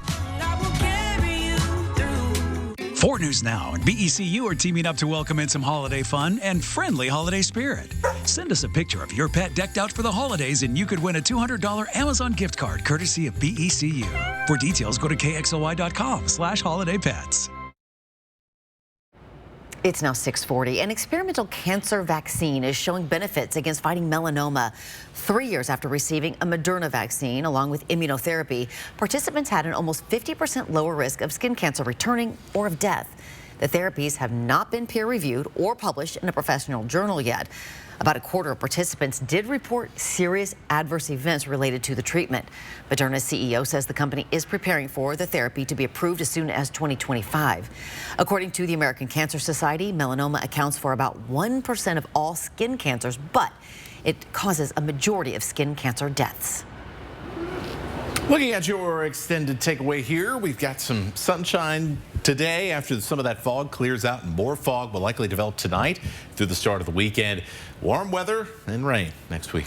4 News Now and BECU are teaming up to welcome in some holiday fun and friendly holiday spirit. Send us a picture of your pet decked out for the holidays and you could win a $200 Amazon gift card courtesy of BECU. For details, go to kxly.com/holidaypets. It's now 6:40. An experimental cancer vaccine is showing benefits against fighting melanoma. 3 years after receiving a Moderna vaccine, along with immunotherapy, participants had an almost 50% lower risk of skin cancer returning or of death. The therapies have not been peer-reviewed or published in a professional journal yet. About a quarter of participants did report serious adverse events related to the treatment. Moderna's CEO says the company is preparing for the therapy to be approved as soon as 2025. According to the American Cancer Society, melanoma accounts for about 1% of all skin cancers, but it causes a majority of skin cancer deaths. Looking at your extended takeaway here, we've got some sunshine today after some of that fog clears out, and more fog will likely develop tonight through the start of the weekend. Warm weather and rain next week.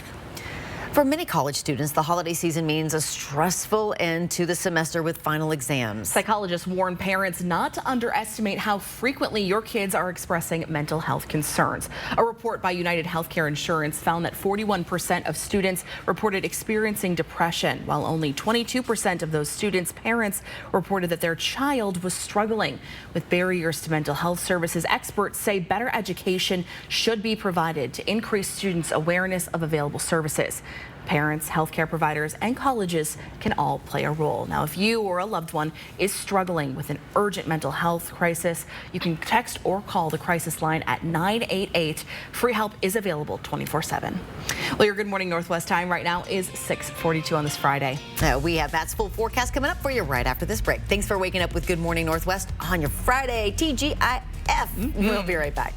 For many college students, the holiday season means a stressful end to the semester with final exams. Psychologists warn parents not to underestimate how frequently your kids are expressing mental health concerns. A report by United Healthcare Insurance found that 41% of students reported experiencing depression, while only 22% of those students' parents reported that their child was struggling with barriers to mental health services. Experts say better education should be provided to increase students' awareness of available services. Parents, healthcare providers, and colleges can all play a role. Now, if you or a loved one is struggling with an urgent mental health crisis, you can text or call the crisis line at 988. Free help is available 24/7. Well, your Good Morning Northwest time right now is 6:42 on this Friday. We have Matt's full forecast coming up for you right after this break. Thanks for waking up with Good Morning Northwest on your Friday. TGIF. We'll be right back.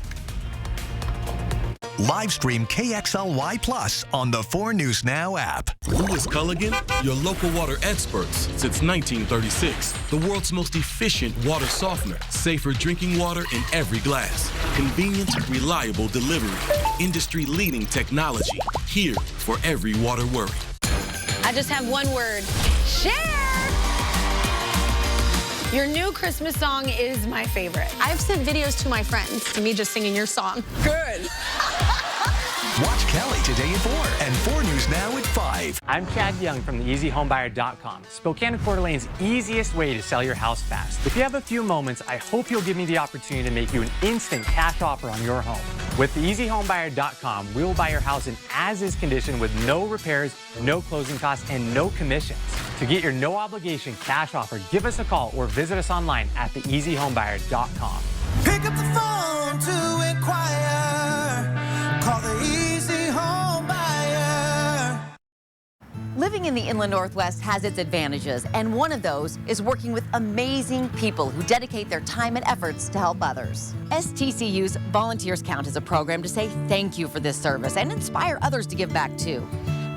Live stream KXLY Plus on the 4 News Now app. Who is Culligan? Your local water experts since 1936. The world's most efficient water softener. Safer drinking water in every glass. Convenient, reliable delivery. Industry-leading technology. Here for every water worry. I just have one word. Share! Your new Christmas song is my favorite. I've sent videos to my friends to me just singing your song. Good. Watch Kelly today at 4 and 4 News Now at 5. I'm Chad Young from theeasyhomebuyer.com, Spokane and Coeur d'Alene's easiest way to sell your house fast. If you have a few moments, I hope you'll give me the opportunity to make you an instant cash offer on your home. With theeasyhomebuyer.com, we will buy your house in as-is condition with no repairs, no closing costs, and no commissions. To get your no-obligation cash offer, give us a call or visit us online at theeasyhomebuyer.com. Pick up the phone to inquire. Call the Easy Home Buyer. Living in the Inland Northwest has its advantages, and one of those is working with amazing people who dedicate their time and efforts to help others. STCU's Volunteers Count is a program to say thank you for this service and inspire others to give back too.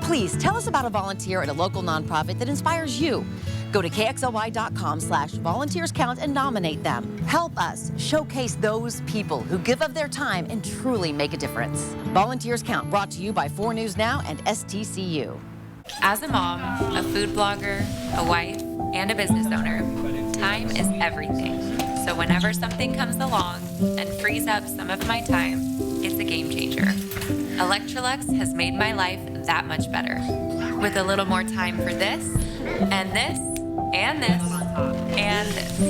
Please tell us about a volunteer at a local nonprofit that inspires you. Go to KXLY.com/volunteerscount and nominate them. Help us showcase those people who give of their time and truly make a difference. Volunteers Count, brought to you by 4 News Now and STCU. As a mom, a food blogger, a wife, and a business owner, time is everything. So whenever something comes along and frees up some of my time, it's a game changer. Electrolux has made my life that much better. With a little more time for this, and this, and this, and this.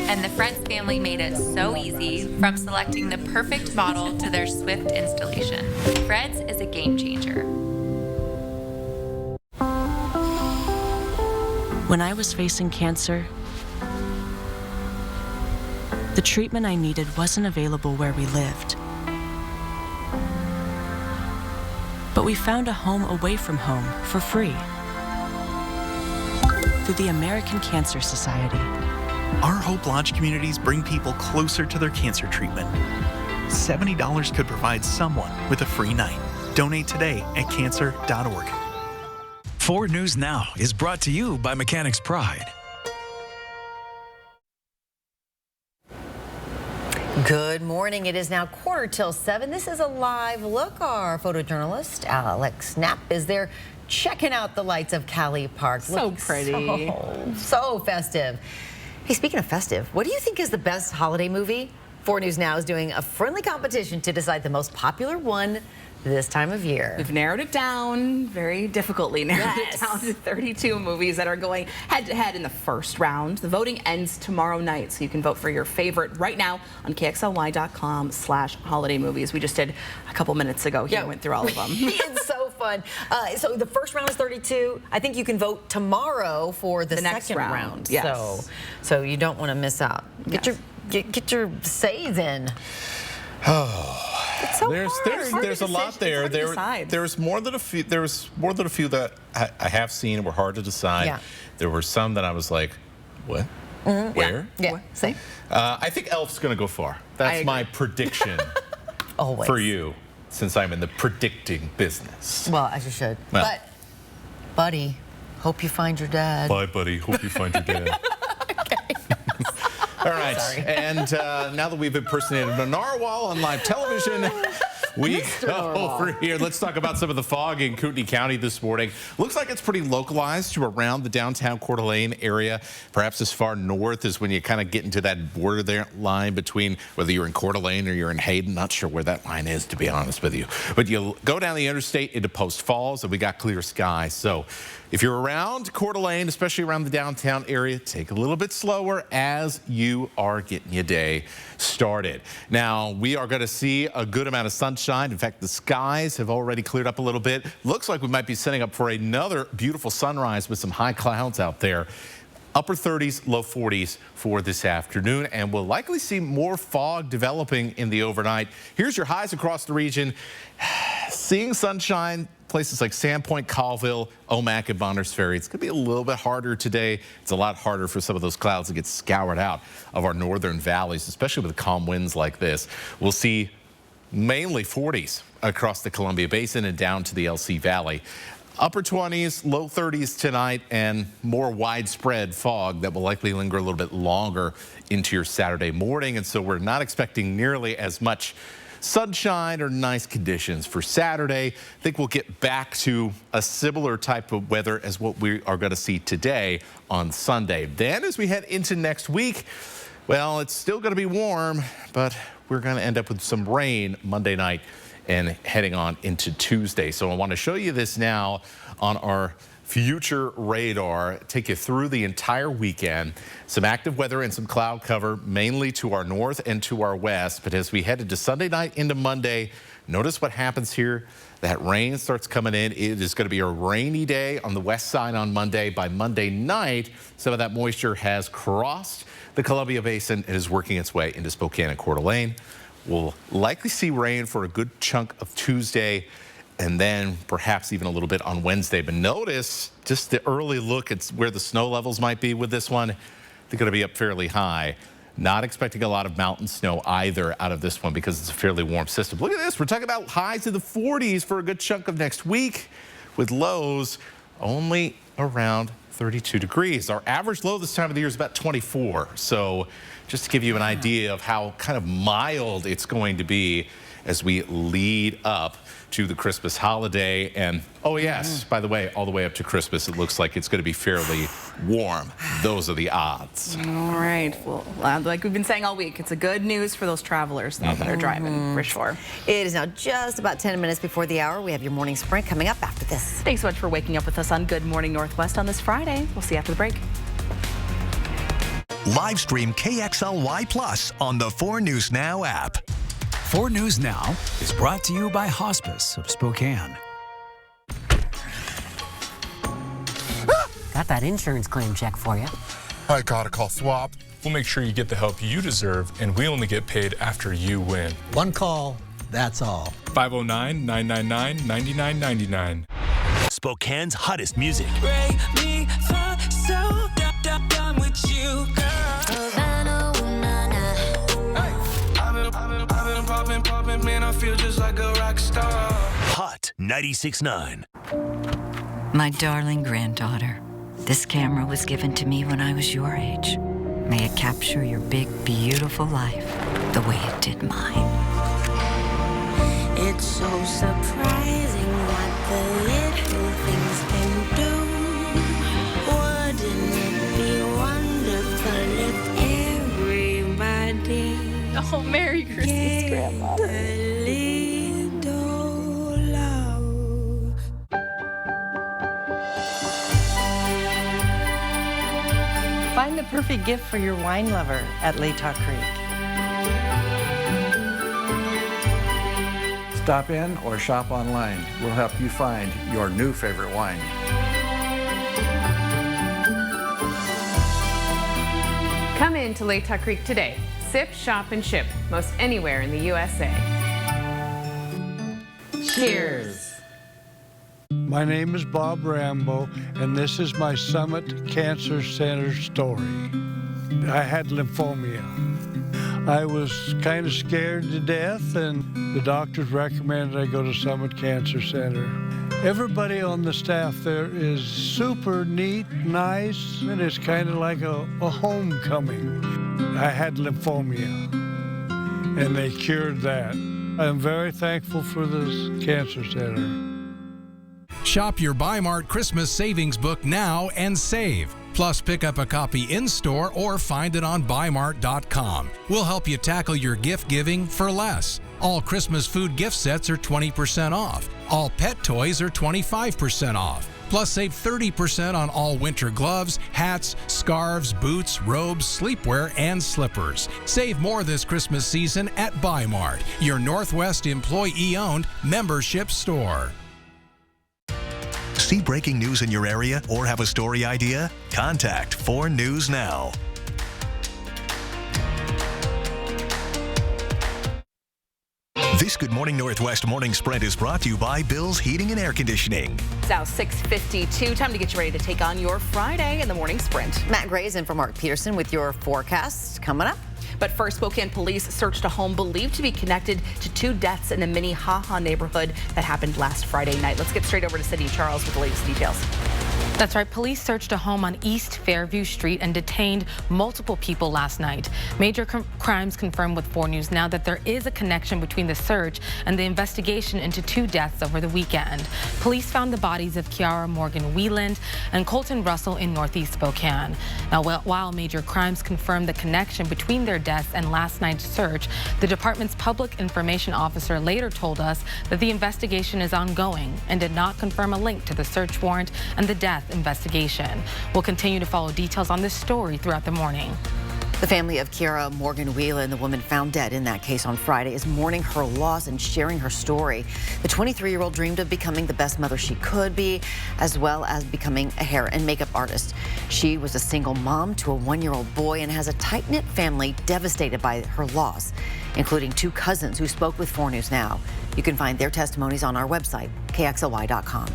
And the Fred's family made it so easy, from selecting the perfect model to their swift installation. Fred's is a game changer. When I was facing cancer, the treatment I needed wasn't available where we lived. But we found a home away from home for free through the American Cancer Society. Our Hope Lodge communities bring people closer to their cancer treatment. $70 could provide someone with a free night. Donate today at cancer.org. 4 News Now is brought to you by Mechanics Pride. Good morning. It is now 7:15. This is a live look. Our photojournalist, Alex Knapp, is there checking out the lights of Cali Park. So pretty. So festive. Hey, speaking of festive, what do you think is the best holiday movie? 4 News Now is doing a friendly competition to decide the most popular one this time of year. We've narrowed it down, very difficultly narrowed it down to 32 movies that are going head-to-head in the first round. The voting ends tomorrow night, so you can vote for your favorite right now on KXLY.com/holiday movies. We just did a couple minutes ago here, went through all of them. It's so fun. So the first round is 32. I think you can vote tomorrow for the next second round. Yes. So you don't want to miss out. Get your says in. Oh. It's so there's a lot there. There's more than a few. There's more than a few that I have seen and were hard to decide. Yeah. There were some that I was like, what? Where? Yeah. Same. I think Elf's going to go far. That's my prediction Always. for you, since I'm in the predicting business. Well, as you should. Well. But, buddy, hope you find your dad. Bye, buddy. Hope you find your dad. All right, and now that we've impersonated a narwhal on live television, we go over here. Let's talk about some of the fog in Kootenai County this morning. Looks like it's pretty localized to around the downtown Coeur d'Alene area, perhaps as far north as when you kind of get into that border there line between whether you're in Coeur d'Alene or you're in Hayden. Not sure where that line is, to be honest with you. But you'll go down the interstate into Post Falls, and we got clear skies. So if you're around Coeur d'Alene, especially around the downtown area, take a little bit slower as you are getting your day started. Now, we are going to see a good amount of sunshine. In fact, the skies have already cleared up a little bit. Looks like we might be setting up for another beautiful sunrise with some high clouds out there. Upper 30s, low 40s for this afternoon, and we'll likely see more fog developing in the overnight. Here's your highs across the region. Seeing sunshine, places like Sandpoint, Colville, Omak, and Bonners Ferry. It's going to be a little bit harder today. It's a lot harder for some of those clouds to get scoured out of our northern valleys, especially with calm winds like this. We'll see mainly 40s across the Columbia Basin and down to the LC Valley. Upper 20s, low 30s tonight, and more widespread fog that will likely linger a little bit longer into your Saturday morning. And so we're not expecting nearly as much sunshine or nice conditions for Saturday. I think we'll get back to a similar type of weather as what we are going to see today on Sunday. Then as we head into next week, well, it's still going to be warm, but we're going to end up with some rain Monday night and heading on into Tuesday. So I want to show you this now on our future radar, take you through the entire weekend. Some active weather and some cloud cover, mainly to our north and to our west. But as we head into Sunday night into Monday, notice what happens here. That rain starts coming in. It is going to be a rainy day on the west side on Monday. By Monday night, some of that moisture has crossed the Columbia Basin and is working its way into Spokane and Coeur d'Alene. We'll likely see rain for a good chunk of Tuesday and then perhaps even a little bit on Wednesday. But notice just the early look at where the snow levels might be with this one. They're going to be up fairly high. Not expecting a lot of mountain snow either out of this one because it's a fairly warm system. Look at this. We're talking about highs in the 40s for a good chunk of next week with lows only around 32 degrees. Our average low this time of the year is about 24. So just to give you an idea of how kind of mild it's going to be as we lead up to the Christmas holiday. And oh yes, by the way, all the way up to Christmas, it looks like it's going to be fairly warm. Those are the odds. All right. Well, like we've been saying all week, it's a good news for those travelers though, that are driving, for sure. It is now just about 10 minutes before the hour. We have your morning sprint coming up after this. Thanks so much for waking up with us on Good Morning Northwest on this Friday. We'll see you after the break. Live stream KXLY Plus on the 4 News Now app. 4 News Now is brought to you by Hospice of Spokane. Got that insurance claim check for you. I gotta call SWAP. We'll make sure you get the help you deserve, and we only get paid after you win. One call, that's all. 509-999-9999. Spokane's hottest music. Break me for so done with you, girl. I've been popping, man, I feel just like a rock star. Hot 96.9. My darling granddaughter, this camera was given to me when I was your age. May it capture your big, beautiful life the way it did mine. It's so surprising what the little things can do. Wouldn't it be wonderful if everybody... Oh, Merry Christmas, Grandma. Find the perfect gift for your wine lover at Latah Creek. Stop in or shop online. We'll help you find your new favorite wine. Come in to Latah Creek today. Sip, shop, and ship most anywhere in the USA. Cheers. My name is Bob Rambo, and this is my Summit Cancer Center story. I had lymphoma. I was kind of scared to death, and the doctors recommended I go to Summit Cancer Center. Everybody on the staff there is super neat, nice, and it's kind of like a homecoming. I had lymphoma, and they cured that. I'm very thankful for this cancer center. Shop your Bi-Mart Christmas savings book now and save. Plus, pick up a copy in-store or find it on Bimart.com. We'll help you tackle your gift giving for less. All Christmas food gift sets are 20% off. All pet toys are 25% off. Plus, save 30% on all winter gloves, hats, scarves, boots, robes, sleepwear, and slippers. Save more this Christmas season at Bi-Mart, your Northwest employee-owned membership store. See breaking news in your area or have a story idea? Contact 4 News Now. This Good Morning Northwest morning sprint is brought to you by Bill's Heating and Air Conditioning. It's now 6:52. Time to get you ready to take on your Friday in the morning sprint. Matt Gray is in for Mark Peterson with your forecast coming up. But first, Spokane police searched a home believed to be connected to 2 deaths in the Minnehaha neighborhood that happened last Friday night. Let's get straight over to Cindy Charles with the latest details. That's right. Police searched a home on East Fairview Street and detained multiple people last night. Major Crimes confirmed with 4 News Now that there is a connection between the search and the investigation into 2 deaths over the weekend. Police found the bodies of Kiara Morgan Wieland and Colton Russell in Northeast Spokane. Now, while Major Crimes confirmed the connection between their deaths and last night's search, the department's public information officer later told us that the investigation is ongoing and did not confirm a link to the search warrant and the death investigation. We'll continue to follow details on this story throughout the morning. The family of Kiara Morgan Wieland, the woman found dead in that case on Friday, is mourning her loss and sharing her story. The 23-year-old dreamed of becoming the best mother she could be, as well as becoming a hair and makeup artist. She was a single mom to a 1-year-old boy and has a tight-knit family devastated by her loss, including 2 cousins who spoke with 4 News Now. You can find their testimonies on our website, KXLY.com.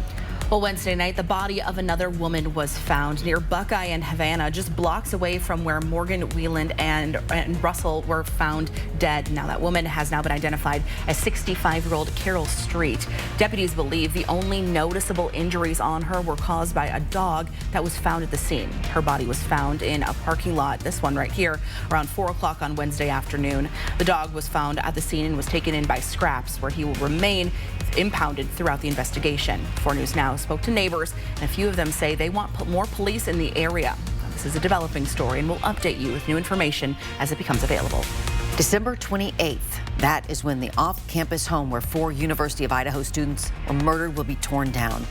Well, Wednesday night, the body of another woman was found near Buckeye and Havana, just blocks away from where Morgan Wheeland and Russell were found dead. Now, that woman has now been identified as 65-year-old Carol Street. Deputies believe the only noticeable injuries on her were caused by a dog that was found at the scene. Her body was found in a parking lot, this one right here, around 4 o'clock on Wednesday afternoon. The dog was found at the scene and was taken in by Scraps, where he will remain impounded throughout the investigation. 4 News Now spoke to neighbors, and a few of them say they want more police in the area. Now, this is a developing story, and we'll update you with new information as it becomes available. December 28th, that is when the off-campus home where 4 University of Idaho students were murdered will be torn down.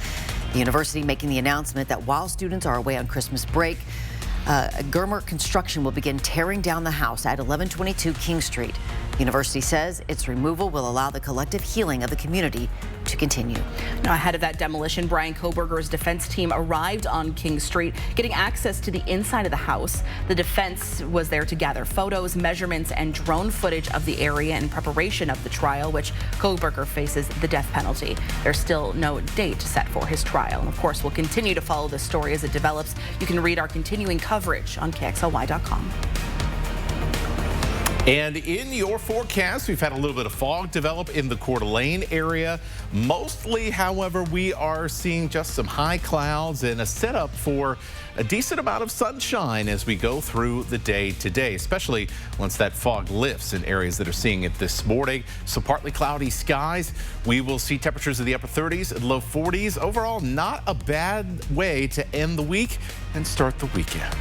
The university making the announcement that while students are away on Christmas break, Germer Construction will begin tearing down the house at 1122 King Street. The university says its removal will allow the collective healing of the community to continue. Now, ahead of that demolition, Brian Koberger's defense team arrived on King Street, getting access to the inside of the house. The defense was there to gather photos, measurements, and drone footage of the area in preparation of the trial, which Koberger faces the death penalty. There's still no date set for his trial. And of course, we'll continue to follow this story as it develops. You can read our continuing coverage on KXLY.com. And in your forecast, we've had a little bit of fog develop in the Coeur d'Alene area. Mostly, however, we are seeing just some high clouds and a setup for a decent amount of sunshine as we go through the day today, especially once that fog lifts in areas that are seeing it this morning. So partly cloudy skies. We will see temperatures in the upper 30s and low 40s. Overall, not a bad way to end the week and start the weekend.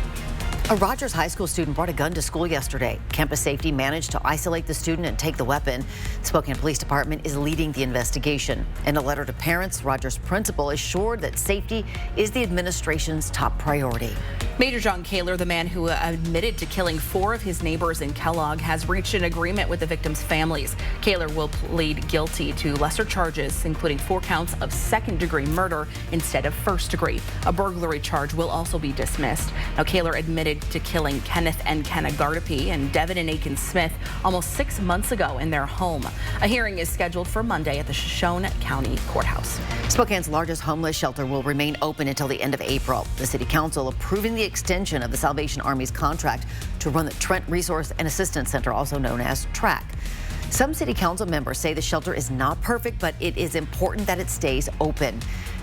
A Rogers High School student brought a gun to school yesterday. Campus safety managed to isolate the student and take the weapon. The Spokane Police Department is leading the investigation. In a letter to parents, Rogers principal assured that safety is the administration's top priority. Major John Kaler, the man who admitted to killing 4 of his neighbors in Kellogg, has reached an agreement with the victims' families. Kaler will plead guilty to lesser charges, including 4 counts of second-degree murder instead of first-degree. A burglary charge will also be dismissed. Now, Kaler admitted to killing Kenneth and Kenna Gardapi and Devin and Aiken Smith almost 6 months ago in their home. A hearing is scheduled for Monday at the Shoshone County Courthouse. Spokane's largest homeless shelter will remain open until the end of April. The City Council approving the extension of the Salvation Army's contract to run the Trent Resource and Assistance Center, also known as TRAC. Some City Council members say the shelter is not perfect, but it is important that it stays open.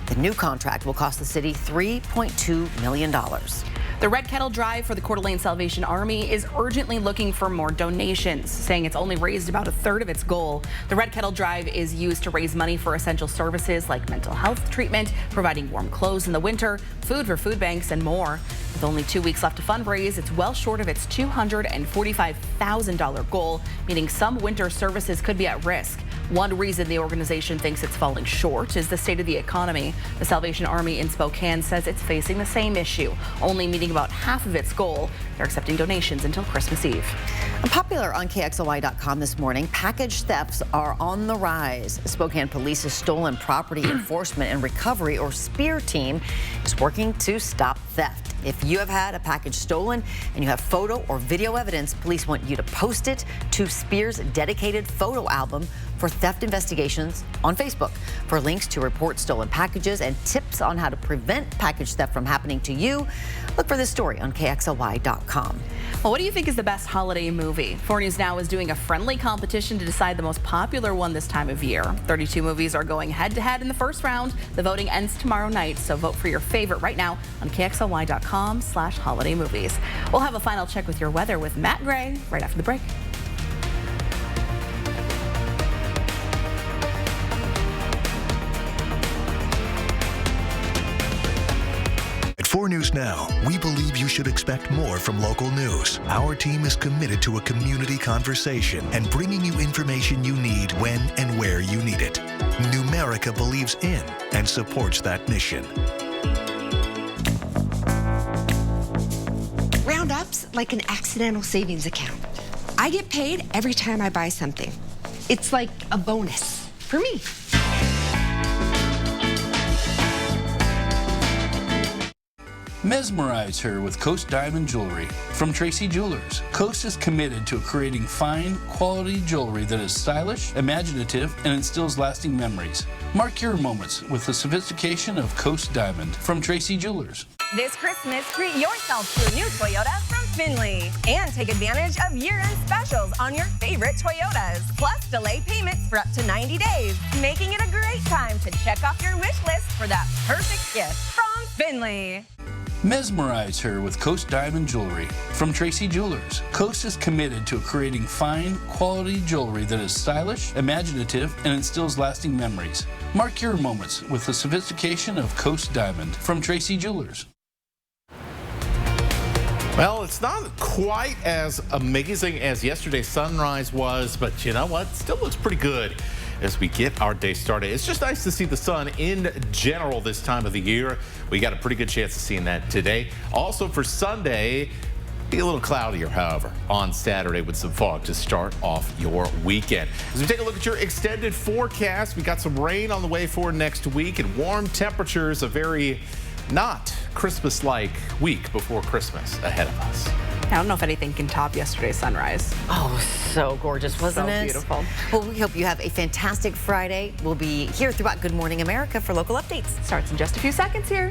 The new contract will cost the city $3.2 million. The Red Kettle Drive for the Coeur d'Alene Salvation Army is urgently looking for more donations, saying it's only raised about 1/3 of its goal. The Red Kettle Drive is used to raise money for essential services like mental health treatment, providing warm clothes in the winter, food for food banks, and more. With only 2 weeks left to fundraise, it's well short of its $245,000 goal, meaning some winter services could be at risk. One reason the organization thinks it's falling short is the state of the economy. The Salvation Army in Spokane says it's facing the same issue, only meeting about half of its goal. They're accepting donations until Christmas Eve. Popular on KXLY.com this morning, package thefts are on the rise. Spokane Police's Stolen Property Enforcement and Recovery, or SPEAR team, is working to stop theft. If you have had a package stolen and you have photo or video evidence, police want you to post it to SPEAR's dedicated photo album for theft investigations on Facebook. For links to report stolen packages and tips on how to prevent package theft from happening to you, look for this story on KXLY.com. Well, what do you think is the best holiday movie? 4 News Now is doing a friendly competition to decide the most popular one this time of year. 32 movies are going head-to-head in the first round. The voting ends tomorrow night, so vote for your favorite right now on KXLY.com/holidaymovies. We'll have a final check with your weather with Matt Gray right after the break. At 4 News Now, we believe you should expect more from local news. Our team is committed to a community conversation and bringing you information you need when and where you need it. Numerica believes in and supports that mission. Roundup's like an accidental savings account. I get paid every time I buy something. It's like a bonus for me. Mesmerize her with Coast Diamond Jewelry from Tracy Jewelers. Coast is committed to creating fine, quality jewelry that is stylish, imaginative, and instills lasting memories. Mark your moments with the sophistication of Coast Diamond from Tracy Jewelers. This Christmas, treat yourself to a new Toyota from Finley and take advantage of year-end specials on your favorite Toyotas. Plus, delay payments for up to 90 days, making it a great time to check off your wish list for that perfect gift from Finley. Mesmerize her with Coast Diamond Jewelry from Tracy Jewelers. Coast is committed to creating fine, quality jewelry that is stylish, imaginative, and instills lasting memories. Mark your moments with the sophistication of Coast Diamond from Tracy Jewelers. Well, it's not quite as amazing as yesterday's sunrise was, but you know what? Still looks pretty good as we get our day started. It's just nice to see the sun in general this time of the year. We got a pretty good chance of seeing that today. Also for Sunday, be a little cloudier, however, on Saturday with some fog to start off your weekend. As we take a look at your extended forecast, we got some rain on the way for next week and warm temperatures, a very not Christmas-like week before Christmas ahead of us. I don't know if anything can top yesterday's sunrise. Oh, so gorgeous, wasn't it? So beautiful. Well, we hope you have a fantastic Friday. We'll be here throughout Good Morning America for local updates. Starts in just a few seconds here.